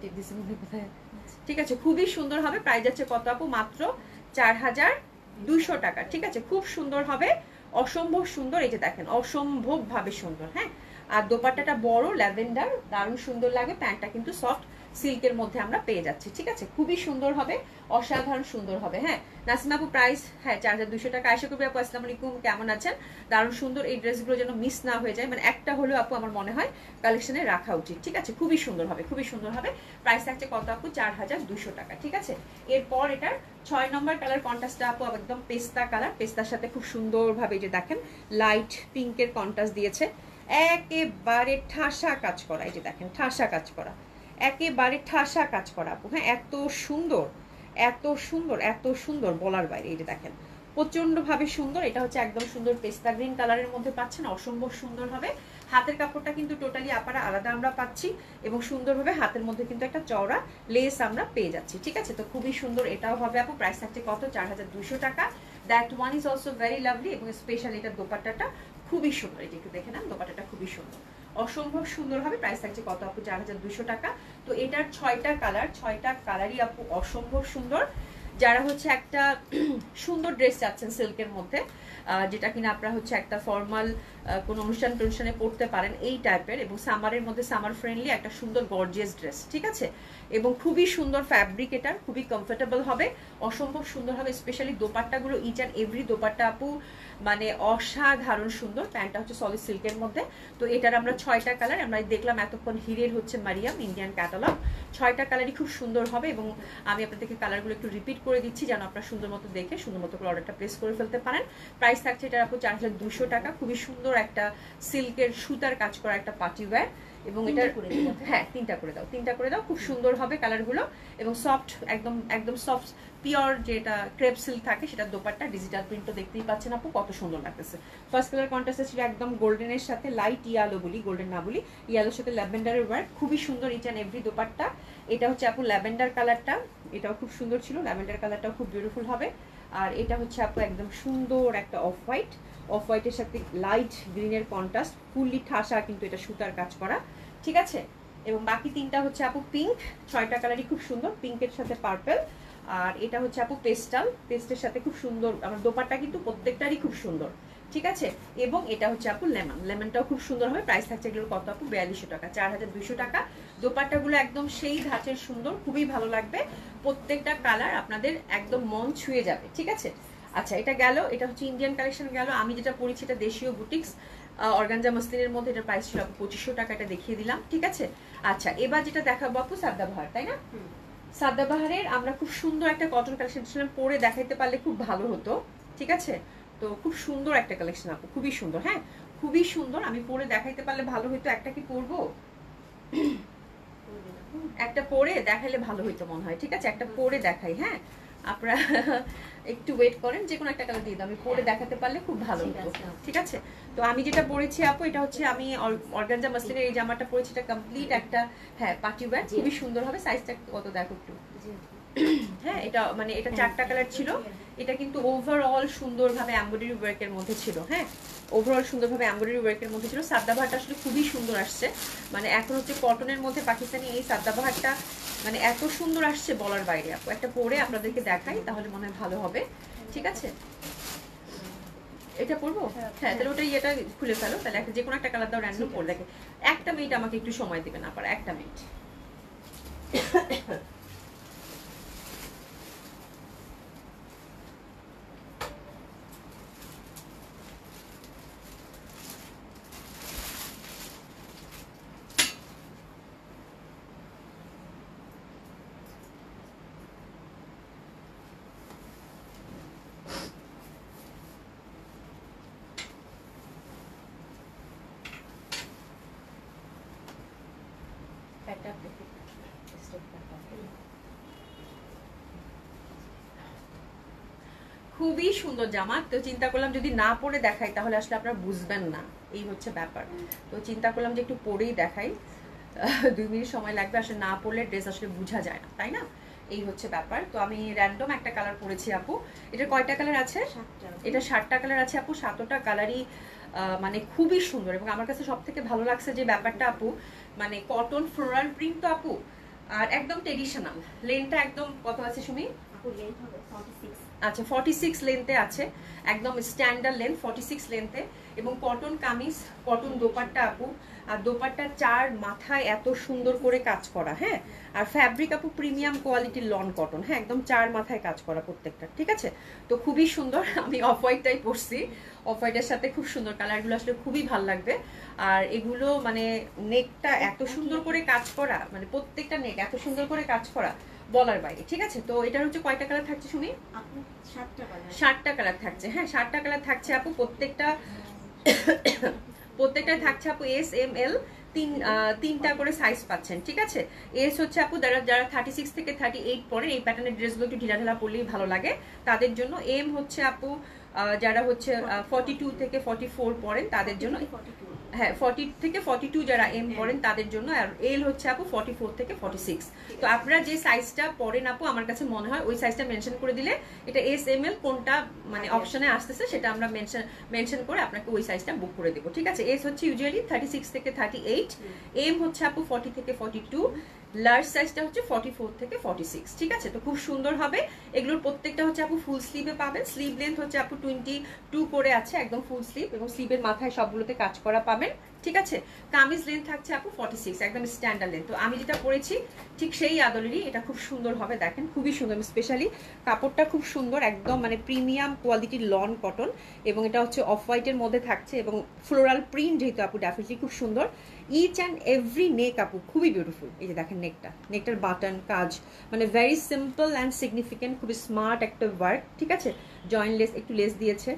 A: কোথায়? ঠিক আছে, খুবই সুন্দর হবে। প্রাইস যাচ্ছে কত আপু? মাত্র 4200 টাকা, ঠিক আছে? খুব সুন্দর হবে, অসম্ভব সুন্দর। এই যে দেখেন অসম্ভব ভাবে সুন্দর। হ্যাঁ, আর দোপাট্টাটা বড় ল্যাভেন্ডার, দারুণ সুন্দর লাগে। প্যান্টটা কিন্তু সফট সিল্কের মধ্যে আমরা পেয়ে যাচ্ছি, ঠিক আছে? খুবই সুন্দর হবে, অসাধারণ সুন্দর হবে। হ্যাঁ, নাসিমা আপু প্রাইস, হ্যাঁ 4200 টাকা। আশা করি আপু আসসালামু আলাইকুম, কেমন আছেন? দারুণ সুন্দর। এই ড্রেসগুলো যেন মিস না হয়ে যায়, মানে একটা হলেও আপু আমার মনে হয় কালেকশনে রাখা উচিত, ঠিক আছে? খুবই সুন্দর হবে, খুবই সুন্দর হবে। প্রাইস থাকছে কত আপু? 4200 টাকা, ঠিক আছে? এরপর এটার 6 নম্বর কালার কন্ট্রাস্টটা আপু একদম পেস্তা কালার, পেস্তার সাথে খুব সুন্দরভাবে যে দেখেন লাইট পিঙ্কের কন্ট্রাস্ট দিয়েছে, একেবারে ঠাসা কাজ করা। এই যে দেখেন ঠাসা কাজ করা, একেবারে ঠাসা কাজ করা আপু। হ্যাঁ, এত সুন্দর, এত সুন্দর, এত সুন্দর বলার বাইরে। এই যে দেখেন প্রচন্ড ভাবে সুন্দর। এটা হচ্ছে একদম সুন্দর পেস্তা গ্রিন কালারের মধ্যে পাচ্ছেন, অসম্ভব সুন্দর হবে। হাতের কাপড়টা কিন্তু টোটালি আপারা আলাদা আমরা পাচ্ছি, এবং সুন্দরভাবে হাতের মধ্যে কিন্তু একটা চওড়া লেস আমরা পেয়ে যাচ্ছি, ঠিক আছে? তো খুবই সুন্দর এটাও হবে আপু। প্রাইস থাকছে কত? 4200 টাকা। That one is also very lovely. এবং স্পেশাল এটা দোপাট্টাটা খুবই সুন্দর, এই যে একটু দেখে নেন, দোপাট্টাটা খুবই সুন্দর, অসম্ভব সুন্দর হবে। প্রাইস থাকছে কত আপু? 4200 টাকা। তো এটার 6টা কালার, 6টা কালারই আপু অসম্ভব সুন্দর। যারা হচ্ছে একটা সুন্দর ড্রেস চাচ্ছেন সিল্কের মধ্যে, যেটা কিনা আপনারা হচ্ছে একটা ফর্মাল কোনো অনুষ্ঠান টনুষ্ঠানে পরতে পারেন এই টাইপের, এবং সামারের মধ্যে সামার ফ্রেন্ডলি একটা সুন্দর গর্জিয়াস ড্রেস, ঠিক আছে? এবং খুবই সুন্দর ফ্যাব্রিক, এটার খুবই কমফোর্টেবল হবে, অসম্ভব সুন্দর হবে। স্পেশালি দোপাট্টাগুলো ইচ অ্যান্ড এভরি দোপাট্টা আপু মানে অসাধারণ সুন্দর। প্যান্টটা হচ্ছে সলিড সিল্কের মধ্যে। তো এটার আমরা 6টা কালার, আমরা দেখলাম এতক্ষণ হিরের হচ্ছে মারিয়াম ইন্ডিয়ান ক্যাটালগ, 6টা কালারই খুব সুন্দর হবে। এবং আমি আপনাদেরকে কালারগুলো একটু রিপিট করে দিচ্ছি যেন আপনারা সুন্দর মতো দেখে সুন্দর মতো করে অর্ডারটা প্লেস করে ফেলতে পারেন। প্রাইস থাকছে এটা আপু 4200 টাকা। খুবই সুন্দর একটা সিল্কের সুতার কাজ করা একটা পার্টি ওয়্যার। এবং এটা হ্যাঁ 3টা করে দাও, 3টা করে দাও, খুব সুন্দর হবে কালারগুলো। এবং সফট, একদম একদম সফট পিওর যেটা ক্রেপ সিল্ক থাকে সেটার দোপাট্টা, ডিজিটাল প্রিন্টও দেখতেই পাচ্ছেন আপু কত সুন্দর লাগতেছে। ফার্স্ট কালার কন্ট্রাস্টে ছিল একদম গোল্ডেনের সাথে লাইট ইয়ালো বলি, গোল্ডেন না বলি, ইয়ালোর সাথে ল্যাভেন্ডারের ওয়ার্ক, খুবই সুন্দর ইচ অ্যান্ড এভরি দোপাট্টা। এটা হচ্ছে আপু ল্যাভেন্ডার কালারটা, এটাও খুব সুন্দর ছিল, ল্যাভেন্ডার কালারটাও খুব বিউটিফুল হবে। আর এটা হচ্ছে আপু একদম সুন্দর একটা অফ হোয়াইট, অফ হোয়াইটের সাথে লাইট গ্রিনের কন্ট্রাস্ট, ফুললি ঠাসা কিন্তু এটা সুতার কাজ করা, ঠিক আছে? এবং বাকি 3টা হচ্ছে আপু পিঙ্ক, 6টা কালারই খুব সুন্দর, পিঙ্কের সাথে পার্পল। আর এটা হচ্ছে আপু পেস্টাল, পেস্টের সাথে খুব সুন্দর। আমার দোপাট্টা কিন্তু প্রত্যেকটারই খুব সুন্দর, ঠিক আছে? এবং এটা হচ্ছে আপু লেমন, লেমনটাও খুব সুন্দর হবে। প্রাইস থাকছে এগুলোর কত আপু? 4200 টাকা, 4200 টাকা। দোপাট্টাগুলো একদম সেই ধাঁচের সুন্দর, খুবই ভালো লাগবে। প্রত্যেকটা কালার আপনাদের একদম মন ছুঁয়ে যাবে, ঠিক আছে? আচ্ছা, এটা গেল, এটা হচ্ছে ইন্ডিয়ান কালেকশন গেল। আমি যেটা পরেছি এটা দেশীয় বুটিক্স অর্গানজা মসলিনের মধ্যে, এটার প্রাইস ছিল আপু 2500 টাকা, এটা দেখিয়ে দিলাম, ঠিক আছে? আচ্ছা, এবার যেটা দেখাবো আপু সাদাবাহার, তাই না? সাদাবাহারের আমরা খুব সুন্দর একটা কটন কালেকশন পরে দেখাইতে পারলে খুব ভালো হতো, ঠিক আছে? তো খুব সুন্দর একটা কালেকশন আপু, খুবই সুন্দর। হ্যাঁ, খুবই সুন্দর, আমি পরে দেখাইতে পারলে ভালো হতো। একটা কি পরবো? একটা পরে দেখাইলে ভালো হইতো মনে হয়, ঠিক আছে? একটা পরে দেখাই। হ্যাঁ, আপনারা একটু ওয়েট করেন, যে কোনো একটা কালার দিয়ে দাও, আমি পরে দেখাতে পারলে খুব ভালো হতো, ঠিক আছে? তো আমি যেটা পরেছি আপু, এটা হচ্ছে আমি অর্গানজা মাসলিনের এই জামাটা পরেছি, এটা কমপ্লিট একটা হ্যাঁ পার্টি ওয়্যার, খুবই সুন্দর হবে। সাইজটা কত দেখো একটু। হ্যাঁ, এটা মানে এটা 4টা কালার ছিল। এটা কিন্তু ওভারঅল সুন্দরভাবে এমব্রয়ডারি ওয়ার্কের মধ্যে ছিল। হ্যাঁ, ওভারঅল সুন্দরভাবে এমব্রয়ডারি ওয়ার্কের মধ্যে ছিল। সাদাবাহারটা আসলে খুবই সুন্দর আসছে, মানে এখন হচ্ছে কটনের মধ্যে পাকিস্তানি এই সাদাবাহারটা মানে এত সুন্দর আসছে বলার বাইরে আপু। একটা পরে আপনাদেরকে দেখাই, তাহলে মনে হয় ভালো হবে, ঠিক আছে? এটা পরবো? হ্যাঁ, তাহলে ওটা ইয়েটা খুলে ফেলো, তাহলে একটা যে কোনো একটা কালার দাও, র্যান্ডম পরে দেখে। একটা মিনিট আমাকে একটু সময় দিবেন আবার, একটা মিনিট। খুবই সুন্দর জামা। তো চিন্তা করলাম যদি না পরে দেখাই তাহলে আসলে আপনারা বুঝবেন না, এই হচ্ছে ব্যাপার। তো চিন্তা করলাম যে একটু পরেই দেখাই, 2 মিনিট সময় লাগবে, আসলে না পরলে ড্রেস আসলে বোঝা যায় না, তাই না? এই হচ্ছে ব্যাপার। তো আমি র্যান্ডম একটা কালার পরেছি আপু। এটার কয়টা কালার আছে? এটা 7টা কালার আছে আপু। 7টা কালারই মানে খুবই সুন্দর, এবং আমার কাছে সব থেকে ভালো লাগছে যে ব্যাপারটা আপু, মানে কটন ফ্লোরাল প্রিন্ট তো আপু, আর একদম ট্রেডিশনাল। লেনটা একদম কত আছে সুমি? আচ্ছা 46 লেন্থে আছে, একদম স্ট্যান্ডার্ড লেন্থ 46 লেন্থে, এবং কটন কামিজ, কটন দোপাট্টা আপু। আর দোপাট্টার 4 মাথায় এত সুন্দর করে কাজ করা, হ্যাঁ। আর ফ্যাব্রিক আপু প্রিমিয়াম কোয়ালিটির লন কটন, হ্যাঁ, একদম 4 মাথায় কাজ করা প্রত্যেকটা, ঠিক আছে? তো খুবই সুন্দর। আমি অফ হোয়াইটটাই পরছি, অফ হোয়াইটের সাথে খুব সুন্দর কালারগুলো, আসলে খুবই ভালো লাগবে। আর এগুলো মানে নেকটা এত সুন্দর করে কাজ করা, মানে প্রত্যেকটা নেক এত সুন্দর করে কাজ করা বলার বাইরে, ঠিক আছে? তো এটার হচ্ছে কয়টা কালার থাকছে শুনি? 7টা কালার থাকছে, হ্যাঁ 7টা কালার থাকছে আপু। প্রত্যেকটাই থাকছে আপু এস এম এল, তিনটা করে সাইজ পাচ্ছেন, ঠিক আছে? এস হচ্ছে আপু যারা 36 থেকে 38 পরেন, এই প্যাটার্নের ড্রেসগুলো একটু ঢিলাঢালা পরলেই ভালো লাগে তাদের জন্য। এম হচ্ছে আপু যারা হচ্ছে 42 থেকে 44 পরেন তাদের জন্য, হ্যাঁ 40 থেকে 42 যারা এম পরেন তাদের জন্য। আর এল হচ্ছে আপু 44 থেকে 46। তো আপনারা যে সাইজটা পরেন আপু, আমার কাছে মনে হয় ওই সাইজটা মেনশন করে দিলে, এটা এস এম এল কোনটা মানে অপশনে আসতেছে সেটা আমরা মেনশন করে আপনাকে ওই সাইজটা বুক করে দেবো, ঠিক আছে? এস হচ্ছে ইউজুয়ালি 36 থেকে 38, এম হচ্ছে আপু 40 থেকে 42, লার্জ সাইজটা হচ্ছে 44 থেকে 46, ঠিক আছে? তো খুব সুন্দর হবে। এগুলোর প্রত্যেকটা হচ্ছে আপু ফুল স্লিভে পাবেন। স্লিভ লেন্থ হচ্ছে আপু 22 করে আছে, একদম ফুল স্লিভ, এবং স্লিভের মাথায় সবগুলোতে কাজ করা পাবেন, ঠিক আছে? কামিজ লেন্থ থাকছে আপু 46, একদম স্ট্যান্ডার্ড লেন্থ। তো আমি যেটা পরেছি ঠিক সেই আদলেরই, এটা খুব সুন্দর হবে, দেখেন খুবই সুন্দর। স্পেশালি কাপড়টা খুব সুন্দর, একদম মানে প্রিমিয়াম কোয়ালিটির লন কটন, এবং এটা হচ্ছে অফ হোয়াইটের মধ্যে থাকছে, এবং ফ্লোরাল প্রিন্ট যেহেতু আপু ডেফিনেটলি খুব সুন্দর। ইচ অ্যান্ড এভরি নেক আপু খুবই বিউটিফুল। এই যে দেখেন নেকটার বাটন কাজ মানে ভেরি সিম্পল অ্যান্ড সিগনিফিকেন্ট, খুবই স্মার্ট একটা ওয়ার্ক, ঠিক আছে? জয়েন্ট লেস, একটু লেস দিয়েছে।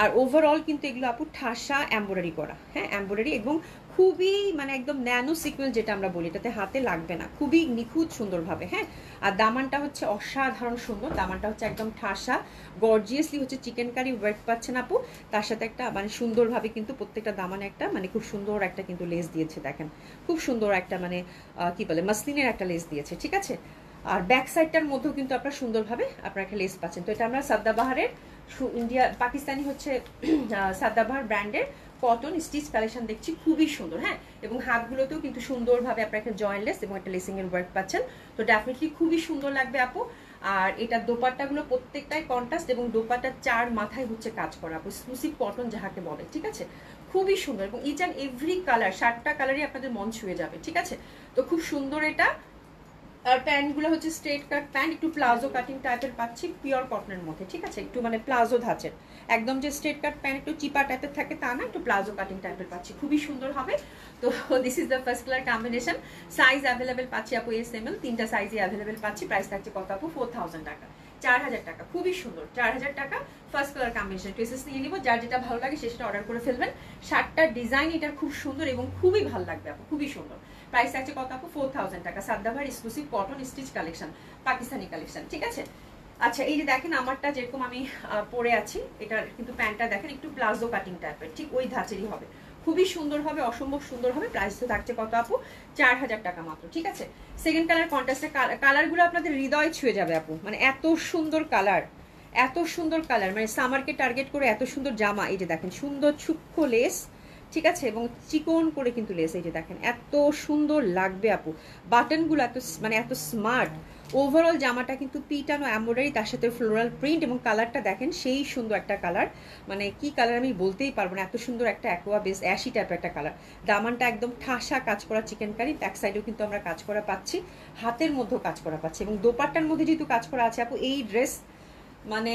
A: আর ওভারঅল কিন্তু এগুলো আপু ঠাসা এমব্রয়ডারি করা, হ্যাঁ এমব্রয়ডারি, এবং খুবই মানে একদম ন্যানো সিকোয়েন্স যেটা আমরা বলি, এটাতে হাতে লাগবে না, খুবই নিখুঁত সুন্দরভাবে, হ্যাঁ। আর দামানটা হচ্ছে অসাধারণ সুন্দর, দামানটা হচ্ছে একদম ঠাসা গর্জিয়াসলি হচ্ছে চিকেন কারি ওয়ার্ক পাচ্ছেন আপু। তার সাথে একটা মানে সুন্দরভাবে কিন্তু প্রত্যেকটা দামানে একটা মানে খুব সুন্দর একটা কিন্তু লেস দিয়েছে, দেখেন খুব সুন্দর একটা মানে কি বলে মাসলিনের একটা লেস দিয়েছে, ঠিক আছে? আর ব্যাক সাইডটার মধ্যেও কিন্তু আপনারা সুন্দরভাবে আপনারা একটা লেস পাচ্ছেন। তো এটা আমরা সাদাবাহারের ইন্ডিয়া পাকিস্তানি হচ্ছে সাদাবাহার ব্র্যান্ডের কটন স্টিচ কালেকশন দেখছি, খুবই সুন্দর, হ্যাঁ। এবং হাতগুলোতেও কিন্তু সুন্দরভাবে আপনারা একটা জয়েন্ট লেস এবং একটা লেসিং এর ওয়ার্ক পাচ্ছেন। তো ডেফিনেটলি খুবই সুন্দর লাগবে আপু। আর এটা দোপাট্টাগুলো প্রত্যেকটাই কন্ট্রাস্ট, এবং দোপাট্টার 4 মাথায় হচ্ছে কাজ করা আপু, এক্সক্লুসিভ কটন যাহাকে বলে, ঠিক আছে? খুবই সুন্দর, এবং ইচ অ্যান্ড এভরি কালার 7টা কালারই আপনাদের মন ছুঁয়ে যাবে, ঠিক আছে? তো খুব সুন্দর এটা। আর প্যান্টগুলো হচ্ছে স্ট্রেট কাট প্যান্ট, একটু প্লাজো কাটিং টাইপের পাচ্ছি পিওর কটনের মধ্যে, ঠিক আছে? একটু মানে প্লাজো ধাঁচের, একদম যে স্ট্রেট কাট প্যান্ট একটু চিপা টাইপের থাকে তা না, একটু প্লাজো কাটিং টাইপের পাচ্ছি, খুবই সুন্দর হবে। তো this is the first colour combination. Size available পাচ্ছি আপু এস এম এল, 3টা সাইজই অ্যাভেলেবেল পাচ্ছি। প্রাইস থাকছে কত আপু? 4000 টাকা, 4000 টাকা, খুবই সুন্দর 4000 টাকা ফার্স্ট কালার কম্বিনেশন। ট্রেসেস নিয়ে নিব, যার যেটা ভালো লাগে সেটা অর্ডার করে ফেলবেন। 7টা ডিজাইন এটার খুব সুন্দর এবং খুবই ভালো লাগবে আপু, খুবই সুন্দর। প্রাইস থাকছে কত আপু? 4000 টাকা। Sadabahar exclusive cotton stitch collection, Pakistani collection, ঠিক আছে? আচ্ছা এই যে দেখেন আমারটা যেরকম আমি পরে আছি, এটার কিন্তু প্যান্টটা দেখেন একটু প্লাজো কাটিং টাইপের, ঠিক ওই ধাঁচেরই হবে, খুবই সুন্দর হবে, অসম্ভব সুন্দর হবে। প্রাইস তো থাকছে কত আপু? 4000 টাকা মাত্র, ঠিক আছে? সেকেন্ড কালার কন্ট্রাস্টের কালারগুলো আপনাদের হৃদয় ছুঁয়ে যাবে আপু, মানে এত সুন্দর কালার, এত সুন্দর কালার, মানে সামারকে টার্গেট করে এত সুন্দর জামা। এই যে দেখেন সুন্দর সূক্ষ্ম লেস, ঠিক আছে? এবং চিকন করে কিন্তু লেস, এই যে দেখেন এত সুন্দর লাগবে আপু। বাটনগুলো এত মানে এত স্মার্ট। ওভারঅল জামাটা কিন্তু পিটানো এমব্রয়ডারি, তার সাথে ফ্লোরাল প্রিন্ট, এবং কালারটা দেখেন সেই সুন্দর একটা কালার, মানে কি কালার আমি বলতেই পারবো না, এত সুন্দর একটা অ্যাকোয়া বেস অ্যাশি টাইপের একটা কালার। দামানটা একদম ঠাসা কাজ করা চিকেন কারি, ব্যাক সাইডেও কিন্তু আমরা কাজ করা পাচ্ছি, হাতের মধ্যেও কাজ করা পাচ্ছি, এবং দোপাট্টার মধ্যে যেহেতু কাজ করা আছে আপু, এই ড্রেস মানে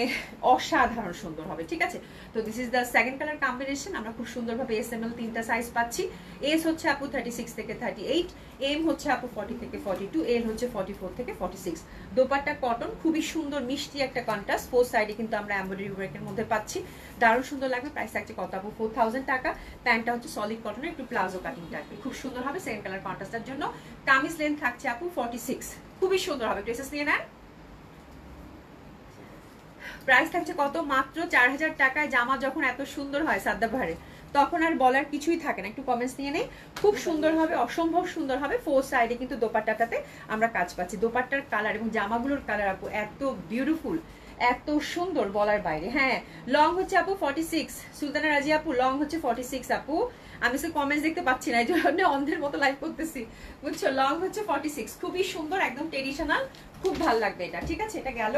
A: অসাধারণ সুন্দর হবে, ঠিক আছে। তো this is the second colour combination. আমরা খুব সুন্দরভাবে SML 3টা সাইজ পাচ্ছি। এস হচ্ছে আপু 36 থেকে 38, এম হচ্ছে আপু 40 থেকে 42, এল হচ্ছে 44 থেকে 46। দোপাট্টা কটন, খুবই সুন্দর মিষ্টি একটা কন্ট্রাস্ট। ফোর সাইডে কিন্তু আমরা এমব্রয়ডারি ওয়ার্কের মধ্যে পাচ্ছি, দারুণ সুন্দর লাগবে। প্রাইস থাকছে কত আপু? 4000 টাকা। প্যান্টটা হচ্ছে সলিড কটনের, একটু প্লাজো কাটিং টাইপের, খুব সুন্দর হবে সেকেন্ড কালার কন্ট্রাস্টের জন্য। কামিজ লেন্থ থাকছে আপু 46, খুবই সুন্দর হবে। ড্রেসেস নিয়ে নেন। প্রাইস থাকছে কত? মাত্র 4000 টাকায়। জামা যখন এত সুন্দর হয় সাদ্দাবাহারে, তখন আর বলার কিছুই থাকে না। একটু কমেন্টস নিয়ে নেই। খুব সুন্দর হবে, অসম্ভব সুন্দর হবে। ফোর সাইডে কিন্তু দোপাট্টাটাতে আমরা কাজ পাচ্ছি। দোপাট্টার কালার এবং জামাগুলোর কালার আপু এত বিউটিফুল, এত সুন্দর, বলার বাইরে। হ্যাঁ, লং হচ্ছে আপু 46। সুলতানা রাজি আপু লং হচ্ছে 46 আপু। আমি সে কমেন্টস দেখতে পাচ্ছি না, এই জন্য অন্ধের মতো লাইভ করতেছি, বুঝছো। লং হচ্ছে 46, খুবই সুন্দর, একদম ট্রেডিশনাল, খুব ভালো লাগবে এটা, ঠিক আছে। এটা গেল।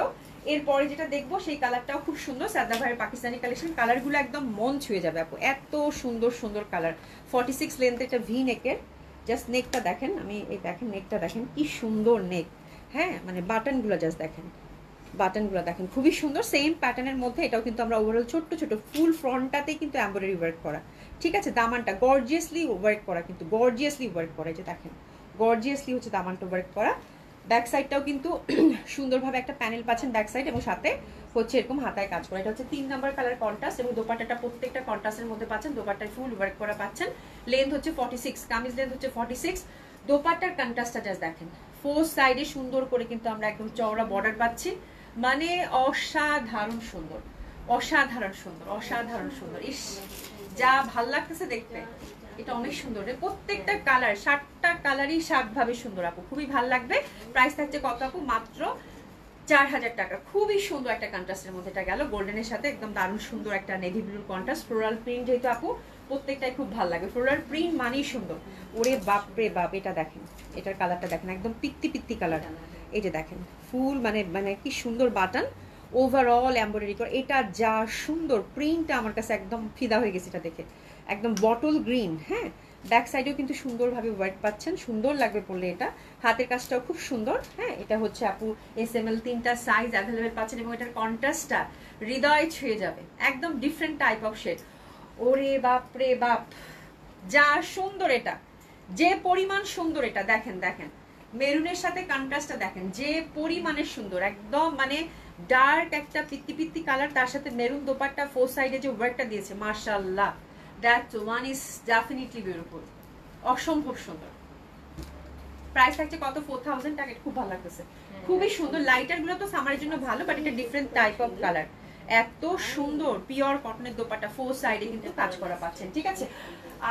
A: এরপরে যেটা দেখবো সেই কালারটাও খুব সুন্দর, সাদা ভাইয়ের পাকিস্তানি কালেকশন। কালারগুলো একদম মন ছুঁয়ে যাবে আপু, এত সুন্দর সুন্দর কালার। 46 লেন্থ, এটা ভি নেকের। জাস্ট নেকটা দেখেন, আমি এই দেখেন নেকটা দেখেন, কি সুন্দর নেক। হ্যাঁ, মানে বাটনগুলো জাস্ট দেখেন, বাটনগুলো দেখেন, খুবই সুন্দর। সেম প্যাটার্নের মধ্যে এটাও কিন্তু আমরা ওভারঅল ছোট্ট ছোট ফুল ফ্রন্টটাতে কিন্তু এমব্রয়ডারি ওয়ার্ক করা, ঠিক আছে। দামানটা গর্জিয়াসলি ওয়ার্ক করা, কিন্তু গর্জিয়াসলি ওয়ার্ক করা, এই যে দেখেন গর্জিয়াসলি হচ্ছে দামানটা ওয়ার্ক করা। ব্যাক সাইডটাও কিন্তু সুন্দরভাবে একটা প্যানেল পাচ্ছেন ব্যাক সাইড, এবং সাথে হচ্ছে এরকম হাতায় কাজ করা। এটা হচ্ছে 3 নাম্বার কালার কন্ট্রাস্ট, এবং দোপাট্টাটা প্রত্যেকটা কন্ট্রাস্টের মধ্যে পাচ্ছেন। দোপাট্টায় ফুল ওয়ার্ক করা পাচ্ছেন। লেন্থ হচ্ছে 46, কামিজ লেন্থ হচ্ছে 46। দোপাট্টার কন্ট্রাস্টটা জাস্ট দেখেন, ফোর সাইডে সুন্দর করে কিন্তু আমরা একদম চওড়া বর্ডার পাচ্ছি, মানে অসাধারণ সুন্দর, অসাধারণ সুন্দর, অসাধারণ সুন্দর। ইস, যা ভাল লাগতেছে দেখতে। এটা অনেক সুন্দর, প্রত্যেকটা কালার, 7টা কালারই 7 ভাবে সুন্দর আপু, খুবই ভালো লাগবে। প্রাইস থাকছে কত আপু? মাত্র 4000 টাকা। খুবই সুন্দর একটা কন্ট্রাস্টের মধ্যে এটা গেল, গোল্ডেনের সাথে একদম দারুণ সুন্দর একটা নেভি ব্লুর কন্ট্রাস্ট। ফ্লোরাল প্রিন্ট যেহেতু আপু, প্রত্যেকটাই খুব ভালো লাগে। ফ্লোরাল প্রিন্ট মানেই সুন্দর। ওরে বাপ রে বাপ, এটা দেখেন, এটার কালারটা দেখেন, একদম পিত্তি পিত্তি কালার। এই যে দেখেন ফুল, মানে মানে কি সুন্দর বাটন, ওভারঅল এমব্রয়ডারি করা। এটা যা সুন্দর প্রিন্টটা, আমার কাছে একদম ফিদা হয়ে গেছে এটা দেখে, একদম বটল গ্রিন। হ্যাঁ, ব্যাক সাইডেও কিন্তু সুন্দরভাবে ওয়ার্ক পাচ্ছেন, সুন্দর লাগবে পরলে এটা। হাতের কাজটাও খুব সুন্দর। হ্যাঁ, এটা হচ্ছে আপু SML 3টা সাইজ অ্যাভেলেবেল পাচ্ছেন, এবং এটার কন্ট্রাস্টটা হৃদয় ছুঁয়ে যাবে, একদম ডিফারেন্ট টাইপ অফ শেড। ওরে বাপ রে বাপ, যা সুন্দর এটা, যে পরিমাণ সুন্দর এটা, দেখেন দেখেন মেরুনের সাথে কন্ট্রাস্টটা দেখেন, যে পরিমাণের সুন্দর, একদম মানে ডার্ক একটা পিত্তি পিত্তি কালার, তার সাথে মেরুন দোপাট্টা, ফোর সাইডে যে ওয়ার্কটা দিয়েছে, মাশাআল্লাহ, that one is definitely beautiful, অসম্ভব সুন্দর। প্রাইস থাকছে কত? 4000 টাকা। খুব ভালো লাগতেছে, খুবই সুন্দর। লাইটার গুলো তো সামারের জন্য ভালো, বাট এটা ডিফারেন্ট টাইপ অফ কালার। এত সুন্দর পিওর কটনের দোপাট্টা, ফোর সাইডে কিন্তু কাজ করা পাচ্ছেন, ঠিক আছে।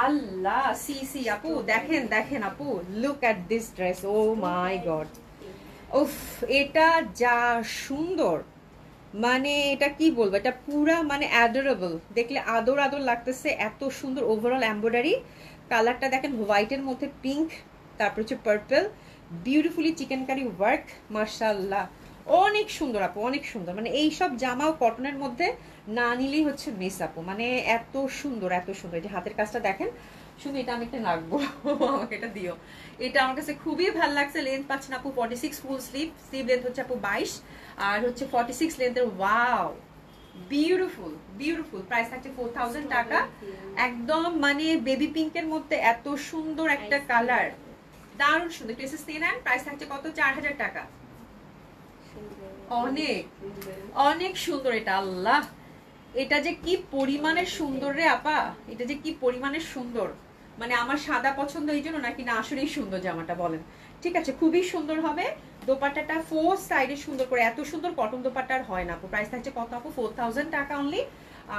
A: আল্লাহ, সি সি আপু দেখেন, দেখেন আপু, look at this dress, oh my God, উফ, এটা যা সুন্দর, মানে এটা কি বলবো, এটা পুরা মানে অ্যাডোরেবল, দেখলে আদর আদর লাগতেছে, এত সুন্দর ওভারঅল এমব্রয়ডারি। কালারটা দেখেন, হোয়াইটের মধ্যে পিঙ্ক, তারপর হচ্ছে purple, beautifully chikankari work, মাশাআল্লাহ, অনেক সুন্দর আপু, অনেক সুন্দর। মানে এইসব জামাও কটনের মধ্যে না নিলেই হচ্ছে মিস আপু, মানে এত সুন্দর, এত সুন্দর। এই যে হাতের কাজটা দেখেন, শুধু এটা আমি একটা রাখবো, আমাকে এটা দিও। এটা আমার কাছে খুবই ভালো লাগছে। লেন্থ পাচ্ছেন আপু 46, ফুল স্লিভ, স্লিভ লেন্থ হচ্ছে আপু 22, আর হচ্ছে 46 লেন্থের। Wow, beautiful beautiful. প্রাইস থাকছে 4000 টাকা। একদম মানে বেবি পিঙ্কের মধ্যে এত সুন্দর একটা কালার, দারুণ সুন্দর। ড্রেসেস নিয়ে নেন। প্রাইস থাকছে কত? 4000 টাকা। অনেক অনেক সুন্দর এটা, আল্লাহ, এটা যে কি পরিমাণের সুন্দর রে আপা, এটা যে কি পরিমাণের সুন্দর, মানে আমার সাদা পছন্দ এই জন্য নাকি না আসলেই সুন্দর জামাটা, বলেন। ঠিক আছে, খুবই সুন্দর হবে। দোপাট্টাটা ফোর সাইডে সুন্দর করে, এত সুন্দর কটন দোপাট্টার হয় না আপু। প্রাইস থাকছে কত আপু? 4000 টাকা অনলি।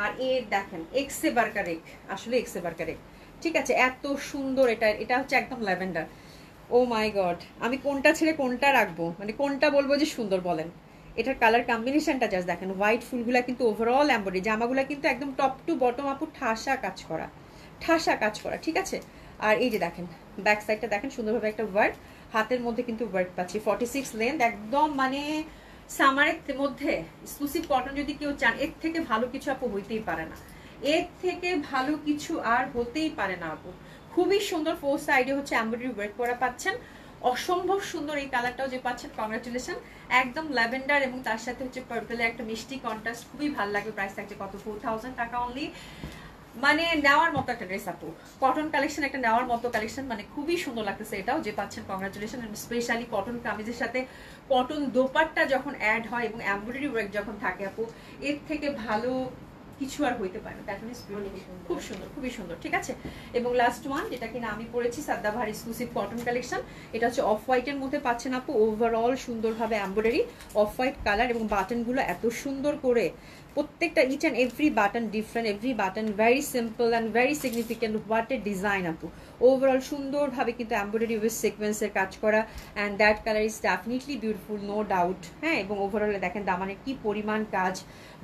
A: আর এর দেখেন এক্সে বার্কারেক, আসলে এক্সে বার্কারেক, ঠিক আছে, এত সুন্দর। এটা এটা হচ্ছে একদম ল্যাভেন্ডার। ও মাই গড, আমি কোনটা ছেড়ে কোনটা রাখবো, মানে কোনটা বলবো যে সুন্দর, বলেন। এটার কালার কম্বিনেশনটা জাস্ট দেখেন, হোয়াইট ফুলগুলা কিন্তু ওভারঅল এমব্রয়ডারি, জামাগুলা কিন্তু একদম টপ টু বটম আপু ঠাসা কাজ করা, ঠাসা কাজ করা, ঠিক আছে। আর এই যে দেখেন ব্যাক সাইডটা দেখেন, সুন্দরভাবে একটা ওয়ার্ক, হাতের মধ্যে কিন্তু ওয়ার্ক পাচ্ছি। 46 লেন্থ, একদম মানে সামারের মধ্যে এক্সক্লুসিভ কটন যদি কেউ চান, এর থেকে ভালো কিছু আপু হইতেই পারে না, এর থেকে ভালো কিছু আর হতেই পারে না আপু। খুবই সুন্দর। ফোর সাইডে হচ্ছে এমব্রয়ডারি ওয়ার্ক করা পাচ্ছেন।
B: অসম্ভব সুন্দর এই কালারটাও যে পাচ্ছেন, কংগ্রাচুলেশন। একদম ল্যাভেন্ডার এবং তার সাথে হচ্ছে পার্পলের একটা মিষ্টি কন্ট্রাস্ট, খুবই ভালো লাগবে। প্রাইস থাকছে কত? 4000 টাকা অনলি। মানে নেওয়ার মতো একটা ড্রেস আপু, কটন কালেকশন একটা নেওয়ার মতো কালেকশন, মানে খুবই সুন্দর লাগতেছে এটাও যে পাচ্ছেন, কংগ্রাচুলেশন। স্পেশালি কটন কামিজের সাথে কটন দোপাট্টা যখন অ্যাড হয় এবং এমব্রয়ডারি ওয়ার্ক যখন থাকে আপু, এর থেকে ভালো কিছু আর হইতে পারে না। দ্যাট মিন্স খুব সুন্দর, খুবই সুন্দর, ঠিক আছে। এবং লাস্ট ওয়ান যেটা কিনা আমি পরেছি সাদাবাহার এক্সক্লুসিভ কটন কালেকশন, এটা হচ্ছে অফ হোয়াইটের মধ্যে পাচ্ছেন আপু। ওভারঅল সুন্দরভাবে এমব্রয়ডারি, অফ হোয়াইট কালার এবং বাটনগুলো এত সুন্দর করে, প্রত্যেকটা each and every button different, every button very simple and very significant. What a design আপু, ওভারঅল সুন্দরভাবে কিন্তু এমব্রয়ডারি উইথ সিকোয়েন্সের কাজ করা, and that colour is definitely beautiful, no doubt. হ্যাঁ, এবং ওভারঅল দেখেন দামানের কি পরিমাণ কাজ।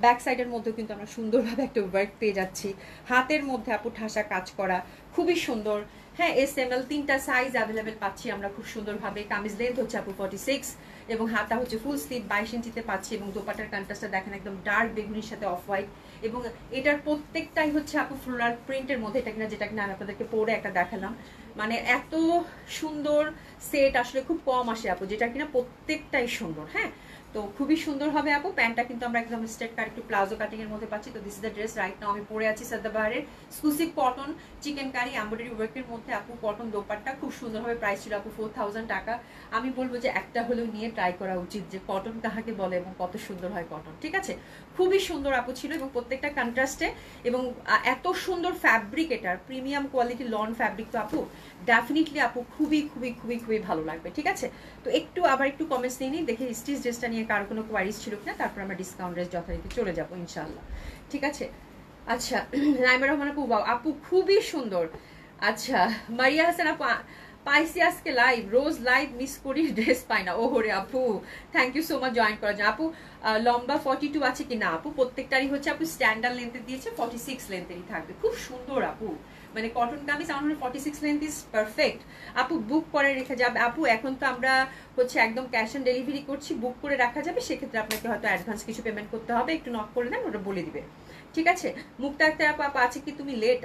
B: ব্যাক সাইডের মধ্যেও কিন্তু আমরা সুন্দরভাবে একটা ওয়ার্ক পেয়ে যাচ্ছি। হাতের মধ্যে আপু ঠাসা কাজ করা, খুবই সুন্দর। হ্যাঁ, SML 3টা সাইজ অ্যাভেলেবেল পাচ্ছি আমরা খুব সুন্দরভাবে। কামিজ লেন্থ হচ্ছে আপু 46 এবং হাতা হচ্ছে ফুল স্লিভ 22 ইঞ্চিতে পাচ্ছি। এবং দোপাটার কন্ট্রাস্টটা দেখেন একদম ডার্ক বেগুনির সাথে অফ হোয়াইট, এবং এটার প্রত্যেকটাই হচ্ছে আপু ফ্লোরাল প্রিন্টের মধ্যে। এটা কিনা যেটা কিনা আমি আপনাদেরকে পরে একটা দেখালাম, মানে এত সুন্দর সেট আসলে খুব কম আসে আপু, যেটা কিনা প্রত্যেকটাই সুন্দর। হ্যাঁ, তো খুবই সুন্দর হবে আপু। প্যান্টটা কিন্তু আমরা একদম স্ট্রেট কাট একটু প্লাজো কাটিং এর মধ্যে পাচ্ছি। তো this is the dress right now আমি পরে আছি সাদাবাহারের exclusive cotton chikankari embroidery ওয়ার্কের মধ্যে আপু, কটন দোপাট্টা খুব সুন্দরভাবে। প্রাইস ছিল আপু 4000 টাকা। আমি বলবো যে একটা হলেও নিয়ে ট্রাই করা উচিত যে কটন কাহাকে বলে এবং কত সুন্দর হয় কটন, ঠিক আছে। খুবই সুন্দর আপু ছিল এবং প্রত্যেকটা কন্ট্রাস্টে, এবং এত সুন্দর ফ্যাব্রিক, এটার প্রিমিয়াম কোয়ালিটি লন ফ্যাব্রিক। তো আপু ডেফিনেটলি আপু খুবই খুবই খুবই খুবই ভালো লাগবে, ঠিক আছে। তো আবার একটু কমেন্টস নিয়ে নিই, দেখি স্টিচ ড্রেসটা নিয়ে কারো কোনো কোয়ারিজ ছিল কিনা, তারপর আমরা ডিসকাউন্ট ড্রেস যথারীতি চলে যাবো ইনশাল্লাহ, ঠিক আছে। আচ্ছা, নাইমা রহমান আপু, আপু খুবই সুন্দর। আচ্ছা, মারিয়া হাসান আপু, পাইছি আজকে লাইভ, রোজ লাইভ মিস করি, ড্রেস পাই না। ওহরে আপু, thank you so much join করার জন্য। আপু লম্বা 42 আছে কি না আপু? প্রত্যেকটারই হচ্ছে আপু স্ট্যান্ডার্ড লেন্থে দিয়েছে, 46 লেন্থেরই থাকবে। খুব সুন্দর আপু, মানে কটন কামিজ আমার 46 লেন্থ ইজ পারফেক্ট। আপু বুক করে রেখে যাবে আপু। এখন তো আমরা হচ্ছে একদম ক্যাশ অন ডেলিভারি করছি, বুক করে রাখা যাবে। সেক্ষেত্রে আপনাকে হয়তো অ্যাডভান্স কিছু পেমেন্ট করতে হবে, একটু নক করে দেন, ওটা বলে দিবে, ঠিক আছে। মুক্তা আক্তার আপু, আপু আছে কি তুমি লেট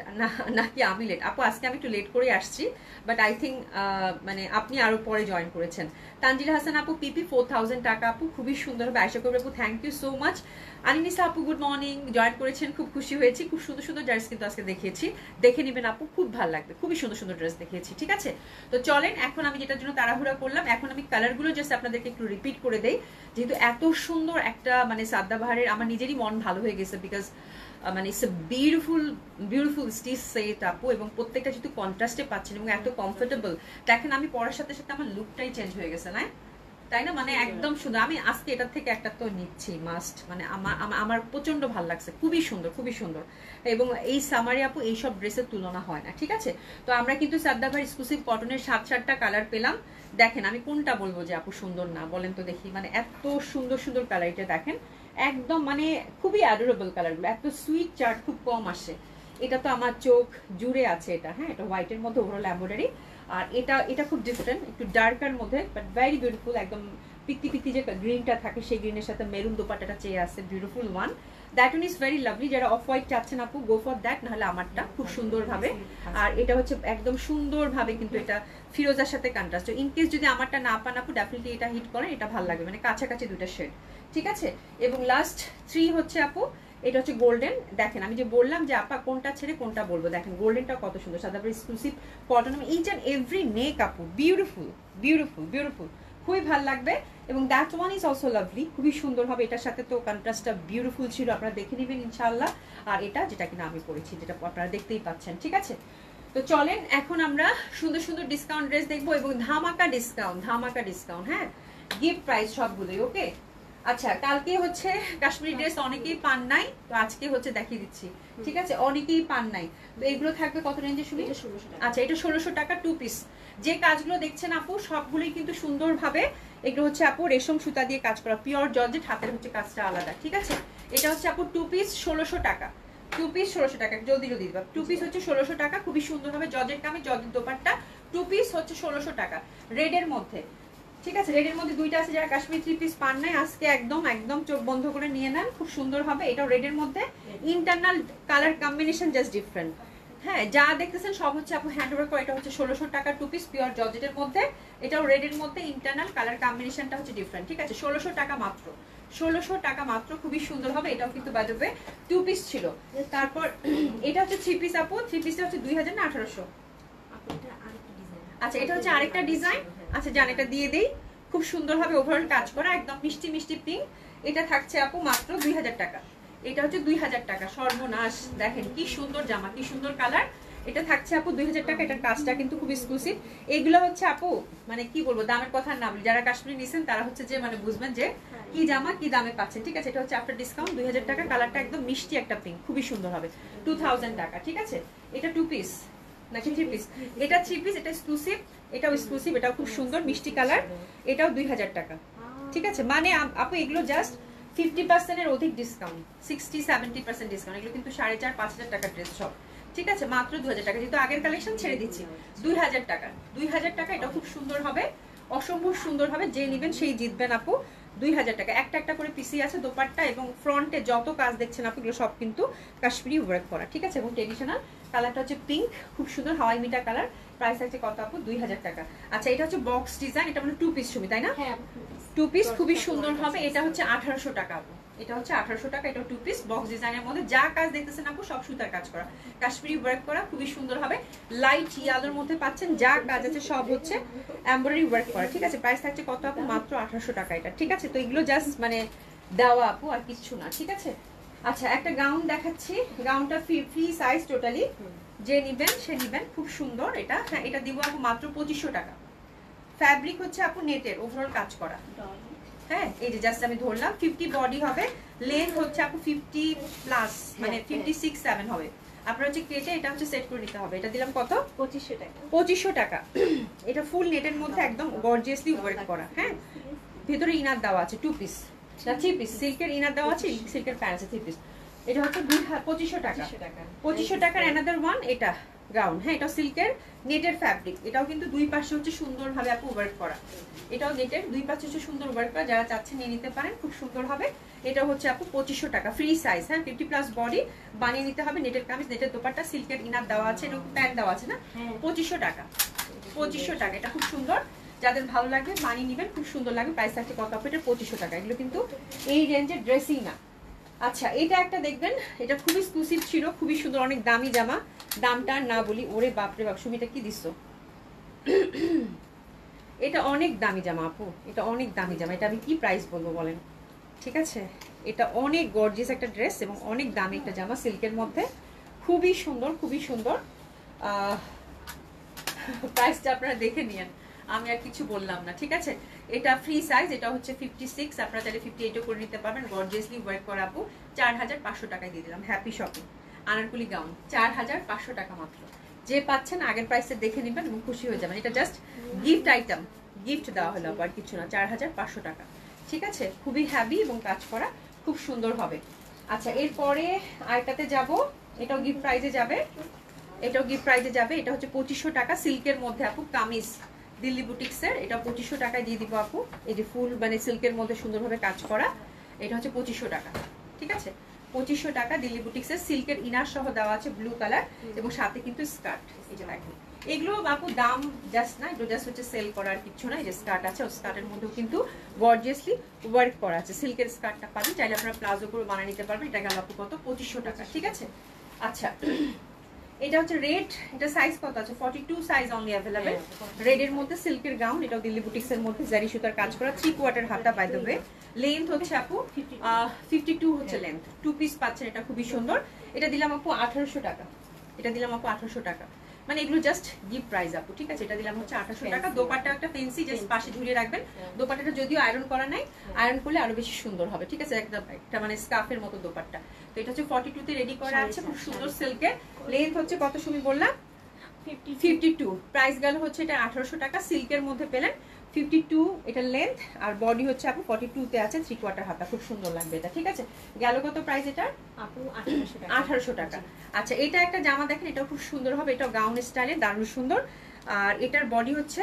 B: নাকি আমি লেট? আপু আজকে আমি একটু লেট করে আসছি, বাট আই থিঙ্ক মানে আপনি আরো পরে জয়েন করেছেন। তানজিলা হাসান আপু, পিপি 4000 টাকা আপু, খুবই সুন্দর হবে আশা করবো আপু, থ্যাংক ইউ সো মাচ। আনিনিসা আপু গুড মর্নিং, জয়েন করেছেন, খুব খুশি হয়েছি। খুব সুন্দর সুন্দর ড্রেস কিন্তু আজকে দেখিয়েছি, দেখে নেবেন আপু, খুব ভালো লাগবে। খুবই সুন্দর সুন্দর ড্রেস দেখিয়েছি, ঠিক আছে। তো চলেন, এখন আমি যেটার জন্য তাড়াহুড়া করলাম, এখন আমি কালারগুলো জাস্ট আপনাদেরকে একটু রিপিট করে দেই, যেহেতু এত সুন্দর একটা মানে সাদাবাহারের আমার নিজেরই মন ভালো হয়ে গেছে, বিকজ মানে it's a beautiful beautiful stitch set আপু, এবং প্রত্যেকটা যেহেতু কন্ট্রাস্টে পাচ্ছেন এবং এত কমফোর্টেবল, দেখেন আমি পরার সাথে সাথে আমার লুকটাই চেঞ্জ হয়ে গেছে, না তাই না? মানে একদম সুন্দর। আমি আজকে এটার থেকে একটা তো নিচ্ছি মাস্ট, মানে আমার প্রচন্ড ভালো লাগছে, খুবই সুন্দর, খুবই সুন্দর। এবং এই সামারে আপু এইসব ড্রেসের তুলনা হয় না, ঠিক আছে। তো আমরা কিন্তু সাদাবাহার এক্সক্লুসিভ কটনের 7-8টা কালার পেলাম। দেখেন আমি কোনটা বলবো যে আপু সুন্দর না, বলেন তো দেখি। মানে এত সুন্দর সুন্দর কালার, এটা দেখেন একদম মানে খুবই অ্যাডোরেবল কালারগুলো, এত সুইট চার্ট খুব কম আসে। এটা তো আমার চোখ জুড়ে আছে এটা। হ্যাঁ, এটা হোয়াইটের মধ্যে ওভারঅল এমব্রয়ডারি, আর এটা খুব ডিফারেন্ট, একটু ডার্কার মধ্যে, বাট ভেরি বিউটিফুল। একদম পিত্তি পিত্তি যে গ্রিনটা থাকে সেই গ্রিনের সাথে মেরুন দোপাট্টাটা চেয়ে আছে, beautiful one. That one is very lovely. যারা অফ হোয়াইট চাচ্ছেন আপু, গো ফর দ্যাট, নাহলে আমারটা খুব সুন্দরভাবে। আর এটা হচ্ছে একদম সুন্দরভাবে কিন্তু এটা ফিরোজার সাথে কন্ট্রাস্ট। ইন কেস যদি আমারটা না পান আপু, ডেফিনেটলি এটা হিট করেন, এটা ভালো লাগবে, মানে কাছাকাছি দুইটা শেড, ঠিক আছে। এবং লাস্ট 3 হচ্ছে আপু, এটা হচ্ছে গোল্ডেন। দেখেন আমি যে বললাম যে আপা কোনটা ছেড়ে কোনটা বলবো, দেখেন গোল্ডেনটা কত সুন্দর, Sadabahar exclusive cotton, each and every neck আপু বিউটিফুল বিউটিফুল বিউটিফুল, খুবই ভালো লাগবে। এবং that one is also lovely, খুবই সুন্দর হবে। এটার সাথে তো কন্ট্রাস্টটা বিউটিফুল ছিল, আপনারা দেখে নেবেন ইনশাআল্লাহ। আর এটা যেটা কিনা আমি পরেছি, যেটা আপনারা দেখতেই পাচ্ছেন, ঠিক আছে। তো চলেন এখন আমরা সুন্দর সুন্দর ডিসকাউন্ট ড্রেস দেখবো, এবং ধামাকা ডিসকাউন্ট, ধামাকা ডিসকাউন্ট। হ্যাঁ, গিফট প্রাইস সবগুলোই, ওকে। আচ্ছা, কালকে হচ্ছে কাশ্মীরি ড্রেস অনেকেই পান নাই, তো আজকে হচ্ছে দেখিয়ে দিচ্ছি, ঠিক আছে। অনেকেই পান নাই, তো এগুলো থাকবে কত রেঞ্জে শুনি? আচ্ছা, এটা 1600 টাকা 2 পিস। যে কাজগুলো দেখছেন আপু সবগুলোই কিন্তু সুন্দরভাবে, এগুলো হচ্ছে আপু রেশম সুতা দিয়ে কাজ করা, পিওর জর্জেট, হাতের হচ্ছে কাজটা আলাদা, ঠিক আছে। এটা হচ্ছে আপু 2 পিস 1600 টাকা, 2 পিস 1600 টাকা, জলদি জলদি দিবা। 2 পিস হচ্ছে 1600 টাকা, খুবই সুন্দর হবে, georgette kameez, georgette dupatta. 2 piece হচ্ছে 1600 টাকা, রেডের মধ্যে, ঠিক আছে। রেডের মধ্যে দুইটা আছে, যারা কাশ্মীর 3 পিস পান নাই আজকে একদম একদম চোখ বন্ধ করে নিয়ে নেন, খুব সুন্দর হবে। এটাও রেডের মধ্যে, internal colour combination just different, হ্যাঁ যা দেখতেছেন সব হচ্ছে আপু হ্যান্ড ওয়ার্ক করা। এটা হচ্ছে 1600 টাকা টু পিস পিওর জর্জেটের মধ্যে, এটাও রেডের মধ্যে, ইন্টারনাল কালার কম্বিনেশনটা হচ্ছে ডিফারেন্ট, ঠিক আছে? 1600 টাকা মাত্র, 1600 টাকা মাত্র, খুবই সুন্দর হবে। এটাও কিন্তু by the way two piece ছিল। তারপর এটা হচ্ছে থ্রি পিস আপু, থ্রি পিসটা হচ্ছে 2000 না 1800? আচ্ছা এটা হচ্ছে আরেকটা ডিজাইন। আচ্ছা জান এটা দিয়ে দেই, খুব সুন্দর হবে ওভারঅল কাজ করা, একদম মিষ্টি মিষ্টি পিঙ্ক। এটা থাকছে আপু মাত্র 2000 টাকা। এটা হচ্ছে 2000 টাকা, সর্বনাশ। দেখেন কি সুন্দর জামা, কি সুন্দর কালার। এটা থাকছে আপু 2000 টাকা। এটার কাজটা কিন্তু খুব এক্সক্লুসিভ। এগুলো হচ্ছে আপু মানে কি বলবো, দামের কথা না বলি, যারা কাশ্মীরি নিছেন তারা হচ্ছে যে মানে বুঝবেন যে কি জামা কি দামে পাচ্ছেন, ঠিক আছে? এটা হচ্ছে আফটার ডিসকাউন্ট 2000 টাকা। কালারটা একদম মিষ্টি একটা পিঙ্ক, খুবই সুন্দর হবে। 2000 টাকা, ঠিক আছে? এটা টু পিস নাকি থ্রি পিস? এটা থ্রি পিস, এটা এক্সক্লুসিভ, এটাও এক্সক্লুসিভ, এটাও খুব সুন্দর মিষ্টি কালার। এটাও 2000 টাকা, ঠিক আছে? মানে আপু এগুলো জাস্ট 50% এর অধিক ডিসকাউন্ট, 60-70% ডিসকাউন্ট। এগুলো কিন্তু 4500-5000 টাকা ড্রেস সব, ঠিক আছে? মাত্র 2000 টাকা, যেহেতু আগের কালেকশন ছেড়ে দিচ্ছি। 2000 টাকা, 2000 টাকা। এটা খুব সুন্দর হবে, অসম্ভব সুন্দর হবে। যে নেবেন সেই জিতবেন আপু। 2000 টাকা। একটা একটা করে পিসি আছে দোপাট্টা, এবং ফ্রন্টে যত কাজ দেখছেন আপু এগুলো সব কিন্তু কাশ্মীরি ওয়ার্ক করা, ঠিক আছে? এবং ট্রেডিশনাল কালারটা হচ্ছে পিঙ্ক, খুব সুন্দর হাওয়াই মিটা কালার। প্রাইস আছে কত আপু? 2000 টাকা। আচ্ছা এটা হচ্ছে বক্স ডিজাইন, এটা মানে টু পিস ছবি, তাই না?
A: হ্যাঁ
B: টু পিস, খুবই সুন্দর হবে। এটা হচ্ছে 1800 টাকা আপু, এটা হচ্ছে 1800 টাকা। এটা টু পিস বক্স ডিজাইনের মধ্যে যা কাজ দেখতেছেন আপু সব সুতার কাজ করা, কাশ্মীরি ওয়ার্ক করা, খুবই সুন্দর হবে। লাইট ইয়ালোর মধ্যে পাচ্ছেন, যা কাজ আছে সব হচ্ছে এমব্রয়ডারি ওয়ার্ক করা, ঠিক আছে? প্রাইস থাকছে কত আপু? মাত্র 1800 টাকা এটা, ঠিক আছে? তো এগুলো জাস্ট মানে দেওয়া আপু, আর কিছু না, ঠিক আছে? আচ্ছা একটা গাউন দেখাচ্ছি, গাউনটা ফ্রি সাইজ টোটালি, যে নিবেন সে নিবেন, খুব সুন্দর এটা। হ্যাঁ এটা দিব আপু মাত্র 2500 টাকা। ফ্যাব্রিক হচ্ছে আপু নেটের, ওভারঅল কাজ করা। হ্যাঁ এই যে জাস্ট আমি ধরলাম 50 বডি হবে, লেন্থ হচ্ছে আপু 50 প্লাস, মানে 56-7 হবে। আপনার হচ্ছে কেটে এটা হচ্ছে সেট করে নিতে হবে। এটা দিলাম কত?
A: 2500 টাকা।
B: 2500 টাকা। এটা ফুল নেটের মধ্যে একদম গর্জিয়াসলি ওয়ার্ক করা। হ্যাঁ ভিতরে ইনার দেওয়া আছে, টু পিস না থ্রি পিস, সিল্কের ইনার দেওয়া আছে, সিল্কের প্যান্ট আছে, থ্রি পিস। এটা হচ্ছে 2500 টাকা। 2500 টাকার অ্যানাদার ওয়ান এটা গাউন। হ্যাঁ এটাও সিল্কের নেটের ফ্যাব্রিক, এটাও কিন্তু দুই পাশে হচ্ছে সুন্দরভাবে আপু ওয়ার্ক করা। এটাও নেটের, দুই পাশে হচ্ছে সুন্দর ওয়ার্ক করা, যারা চাচ্ছেন নিয়ে নিতে পারেন, খুব সুন্দর হবে। এটা হচ্ছে আপু 2500 টাকা, ফ্রি সাইজ। হ্যাঁ 50 প্লাস বডি বানিয়ে নিতে হবে। নেটের কামিজ, নেটের দোপাট্টা, সিল্কের ইনার দেওয়া আছে, এরকম প্যান্ট দেওয়া আছে না। 2500 টাকা, 2500 টাকা। এটা খুব সুন্দর, যাদের ভালো লাগবে বানিয়ে নেবেন, খুব সুন্দর লাগবে। প্রাইস থাকছে কত আপু? এটা 2500 টাকা। এগুলো কিন্তু এই রেঞ্জের ড্রেসিং না। আচ্ছা এটা একটা দেখবেন, এটা খুবই এক্সক্লুসিভ ছিল, খুবই সুন্দর, অনেক দামি জামা। দামটা না বলি, ওরে বাপরে বাপ, সুমিটা কি দিচ্ছ? এটা অনেক দামি জামা আপু, এটা অনেক দামি জামা। এটা আমি কি প্রাইস বলবো বলেন, ঠিক আছে? এটা অনেক গর্জিয়াস একটা ড্রেস এবং অনেক দামি একটা জামা, সিল্কের মধ্যে, খুবই সুন্দর, খুবই সুন্দর। প্রাইসটা আপনারা দেখে নিয়েন, আমি আর কিছু বললাম না, ঠিক আছে? এটা ফ্রি সাইজ, এটা হচ্ছে 56, আপনারা চাইলে 58ও করে নিতে পারবেন। গর্জিয়াসলি ওয়ার্ক করা আপু, 4500 টাকায় দিয়ে দিলাম। Happy shopping. আনারকুলি গাউন 4500 টাকা মাত্র। যে পাচ্ছেন আগের প্রাইসে দেখে নেবেন এবং খুশি হয়ে যাবেন। এটা জাস্ট গিফট আইটেম, গিফট দেওয়া হলো, আর কিছু না। 4500 টাকা, ঠিক আছে? খুবই হ্যাভি এবং কাজ করা, খুব সুন্দর হবে। আচ্ছা এরপরে আরেকটাতে যাব, এটাও গিফট প্রাইজে যাবে, এটাও গিফট প্রাইজে যাবে। এটা হচ্ছে 2500 টাকা, সিল্কের মধ্যে আপু, কামিজ, দিল্লি বুটিক্সের। এটা 2500 টাকায় দিয়ে দিব আপু। এই যে ফুল মানে সিল্কের মধ্যে সুন্দরভাবে কাজ করা, এটা হচ্ছে 2500 টাকা, ঠিক আছে? 2500 টাকা দিল্লি বুটিক্সের, সিল্কের ইনার সহ দেওয়া আছে ব্লু কালার, এবং সাথে কিন্তু স্কার্ট। এই যে দেখেন এগুলো আপু দাম জাস্ট না, এগুলো জাস্ট হচ্ছে সেল করার কিছু না। এই যে স্কার্ট আছে, ও স্কার্টের মধ্যেও কিন্তু গর্জিয়াসলি ওয়ার্ক করা আছে। সিল্কের স্কার্টটা পাবেন, চাইলে আপনারা প্লাজো করে বানিয়ে নিতে পারবেন। এটা গেল আপু কত? 2500 টাকা, ঠিক আছে? আচ্ছা এটা হচ্ছে রেড, এটা সাইজ কত আছে? 42 সাইজ অনলি अवेलेबल। রেড এর মধ্যে সিল্কের গাউন, এটাও দিল্লি বুটিক্স এর মধ্যে, জারি সুতার কাজ করা, 3/4 হাতা বাই দ্য ওয়ে। লেন্থ হচ্ছে আপু 52 হচ্ছে লেন্থ। টু পিস পাচ্ছেন, এটা খুবই সুন্দর। এটা দিলাম আপু 1800 টাকা, এটা দিলাম আপু 1800 টাকা। মানে এগুলো জাস্ট গিফট প্রাইস আপু, ঠিক আছে? এটা দিলাম হচ্ছে 1800 টাকা। দোপাট্টা একটা ফেন্সি, জাস্ট পাশে ঝুলিয়ে রাখবেন। দোপাট্টাটা যদিও আয়রন করা নাই, আয়রন করলে আরো বেশি সুন্দর হবে, ঠিক আছে? একদম একটা মানে স্কার্ফের মতো দোপাট্টা। তো এটা হচ্ছে 42 তে রেডি করা আছে, খুব সুন্দর সিল্কের। লেন্থ হচ্ছে কত সুমি বললাম? 52। প্রাইস গেল হচ্ছে এটা 1800 টাকা। সিল্কের মধ্যে পেলেন 52 এটা লেন্থ, আর বডি হচ্ছে আপু 42 তে আছে, 3/4 হাতা, খুব সুন্দর লাগবে এটা, ঠিক আছে? গেল কত প্রাইস এটা
A: আপু? 1800 টাকা।
B: 1800 টাকা। আচ্ছা এটা একটা জামা দেখেন, এটাও খুব সুন্দর হবে, এটাও গাউন স্টাইলে, দারুণ সুন্দর। আর এটার বডি হচ্ছে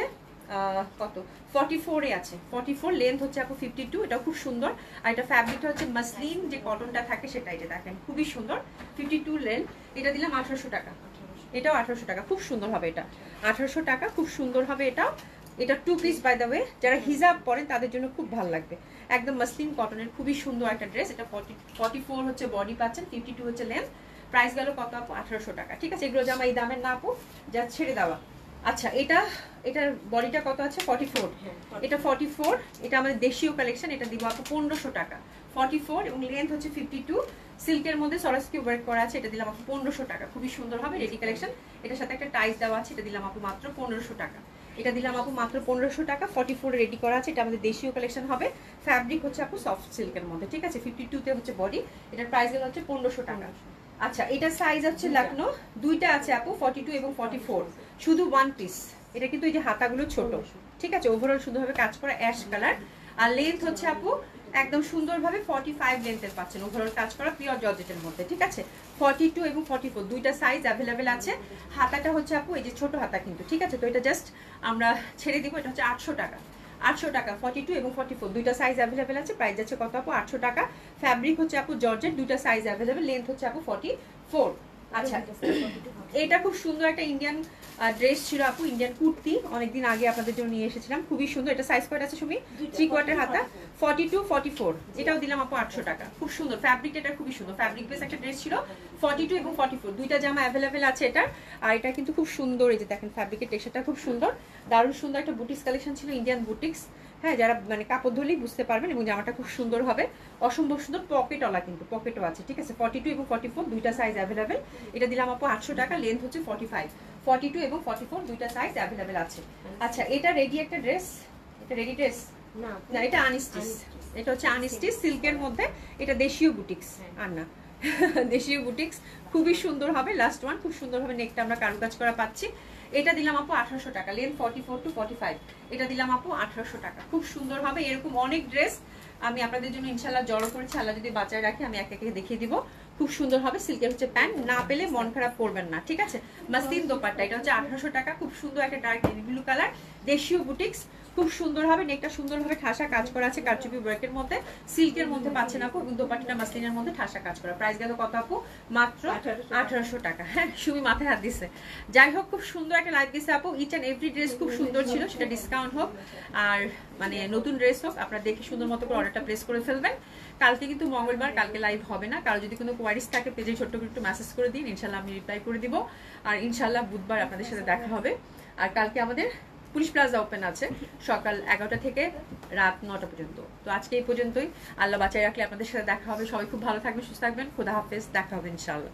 B: কত? 44 এ আছে, 44। লেন্থ হচ্ছে আপু 52, এটাও খুব সুন্দর। আর এটা ফ্যাব্রিকটা হচ্ছে মাসলিন, যে কটনটা থাকে সেটা। এটা দেখেন খুবই সুন্দর, 52 লেন্থ। এটা দিলাম 1800 টাকা,
A: এটাও 1800 টাকা, খুব সুন্দর হবে এটা 1800 টাকা, খুব সুন্দর হবে এটা। এটা 2 পিস বাই দ্য ওয়ে, যারা হিজাব পরেন তাদের জন্য খুব ভালো লাগবে, একদম মাসলিন কটনের খুবই সুন্দর একটা ড্রেস। এটা 44 হচ্ছে বডি পাচ্ছেন, 52 হচ্ছে লেন্থ। প্রাইস গেল কত আপু? 1800 টাকা। ঠিক আছে, এগুলো জামা এই দামের না আপু, যা ছেড়ে দেওয়া। আচ্ছা, এটার বডিটা কত আছে? 44। এটা 44, এটা আমাদের দেশীয় কালেকশন, এটা দিব আপু 1500 টাকা। 44 এবং লেন্থ হচ্ছে 52, সিল্কের মধ্যে সরাসরি ওয়ার্ক করা আছে, এটা দিলাম আপু 1500 টাকা। খুবই সুন্দর হবে, রেডি কালেকশন। এটার সাথে একটা টাইস দেওয়া আছে, এটা দিলাম আপু মাত্র 1500 টাকা। এটা দিলাম আপু মাত্র 1500 টাকা। 44 রেডি করা আছে, এটা আমাদের দেশীয় কালেকশন হবে। ফ্যাব্রিক হচ্ছে আপু সফট সিল্কের মধ্যে, ঠিক আছে। 52 তে হচ্ছে বডি, এটার প্রাইস গেল হচ্ছে 1500 টাকা। আচ্ছা, এটার সাইজ হচ্ছে লাকনো, দুইটা আছে আপু 42 এবং 44, শুধু ওয়ান পিস। এটা কিন্তু এই যে হাতাগুলো ছোট, ঠিক আছে। ওভারঅল সুন্দরভাবে কাজ করা অ্যাশ কালার, আর লেন্থ হচ্ছে আপু একদম সুন্দরভাবে 45 লেন্থের পাচ্ছেন, ওভারঅল কাজ করা পিওর জর্জেটের মধ্যে, ঠিক আছে। 42 এবং 44 দুইটা সাইজ অ্যাভেলেবেল আছে। হাতাটা হচ্ছে আপু এই যে ছোট হাতা কিন্তু, ঠিক আছে। তো এটা জাস্ট আমরা ছেড়ে দিব, এটা হচ্ছে 800 টাকা। 800 টাকা, 42 এবং 44 দুইটা সাইজ অ্যাভেলেবেল আছে। প্রাইস যাচ্ছে কত আপু? 800 টাকা। ফ্যাব্রিক হচ্ছে আপু জর্জেট, দুইটা সাইজ অ্যাভেলেবেল, লেন্থ হচ্ছে আপু 44। আচ্ছা, এটা খুব সুন্দর একটা ইন্ডিয়ান ড্রেস ছিল আপু, ইন্ডিয়ান কুর্তি, অনেকদিন আগে আপনাদের জন্য নিয়ে এসেছিলাম, খুবই সুন্দর। এটা সাইজ কয়টা আছে সুমি? 3 কোয়ার্টার হাতা, 42 44, এটাও দিলাম আপু 800 টাকা। খুব সুন্দর ফ্যাব্রিকটা, এটা খুবই সুন্দর ফ্যাব্রিক বেস একটা ড্রেস ছিল। 42 এবং 44 দুইটা জামা অ্যাভেলেবেল আছে এটা। আর এটা কিন্তু খুব সুন্দর, এই যে দেখেন ফ্যাব্রিকের টেক্সচারটা খুব সুন্দর, দারুণ সুন্দর একটা বুটিক্স কালেকশন ছিল, ইন্ডিয়ান বুটিক্স। হ্যাঁ, যারা মানে কাপড় ধরলেই বুঝতে পারবেন, এবং জামাটা খুব সুন্দর হবে, অসম্ভব সুন্দর। পকেটওয়ালা কিন্তু, পকেটও আছে, ঠিক আছে। 42 এবং 44 দুইটা সাইজ অ্যাভেলেবেল, এটা দিলাম আপু 800 টাকা। লেন্থ হচ্ছে 45, 42 এবং 44 দুইটা সাইজ অ্যাভেলেবেল আছে। আচ্ছা, এটা রেডি একটা ড্রেস, এটা রেডি ড্রেস না, এটা আনস্টিচ, এটা হচ্ছে আনস্টিচ সিল্কের মধ্যে, এটা দেশীয় বুটিক্স আর না দেশীয় বুটিক্স, খুবই সুন্দর হবে। লাস্ট ওয়ান, খুব সুন্দর হবে, নেকটা আমরা কারুকাজ করা পাচ্ছি। এটা দিলাম আপু 1800 টাকা, লেন্থ 44 টু 45, এটা দিলাম আপু 1800 টাকা। খুব সুন্দর হবে, এরকম অনেক ড্রেস আমি আপনাদের জন্য ইনশাল্লাহ জড়ো করেছি, আল্লাহ যদি বাঁচায় রাখি আমি এক একে দেখিয়ে দিব। খুব সুন্দর হবে, সিল্কের হচ্ছে প্যান্ট, না পেলে মন খারাপ করবেন না, ঠিক আছে। মাসলিন দোপাট্টা, এটা হচ্ছে 1800 টাকা। খুব সুন্দর একটা ডার্ক নেভি ব্লু কালার, দেশীয় বুটিক্স, খুব সুন্দর হবে। নেকটা সুন্দরভাবে ঠাসা কাজ করা আছে, কারচুপি ওয়ার্কের মধ্যে, সিল্কের মধ্যে পাচ্ছেন আপু, এবং দোপাট্টাটা মাসলিনের মধ্যে ঠাসা কাজ করা। প্রাইস গেল কত আপু? মাত্র 1800 টাকা। হ্যাঁ, সুমি মাথায় হাত দিছে। যাই হোক, খুব সুন্দর একটা লাইভ দিছে আপু। ইচ অ্যান্ড এভরি ড্রেস খুব সুন্দর ছিল, সেটা ডিসকাউন্ট হোক আর মানে নতুন ড্রেস হোক, আপনারা দেখে সুন্দর মতো করে অর্ডারটা প্লেস করে ফেলবেন। কালকে কিন্তু মঙ্গলবার, কালকে লাইভ হবে না। কারো যদি কোনো কোয়ারিজ থাকে পেজে ছোট্ট করে একটু মেসেজ করে দিন, ইনশাল্লাহ আমি রিপ্লাই করে দিব। আর ইনশাল্লাহ বুধবার আপনাদের সাথে দেখা হবে। আর কালকে আমাদের পুলিশ প্লাজা ওপেন আছে সকাল 11টা থেকে রাত 9টা পর্যন্ত। তো আজকে এই পর্যন্তই, আল্লাহ বাঁচায় রাখলে আপনাদের সাথে দেখা হবে। সবাই খুব ভালো থাকবেন, সুস্থ থাকবেন, খোদা হাফেজ, দেখা হবে ইনশাল্লাহ।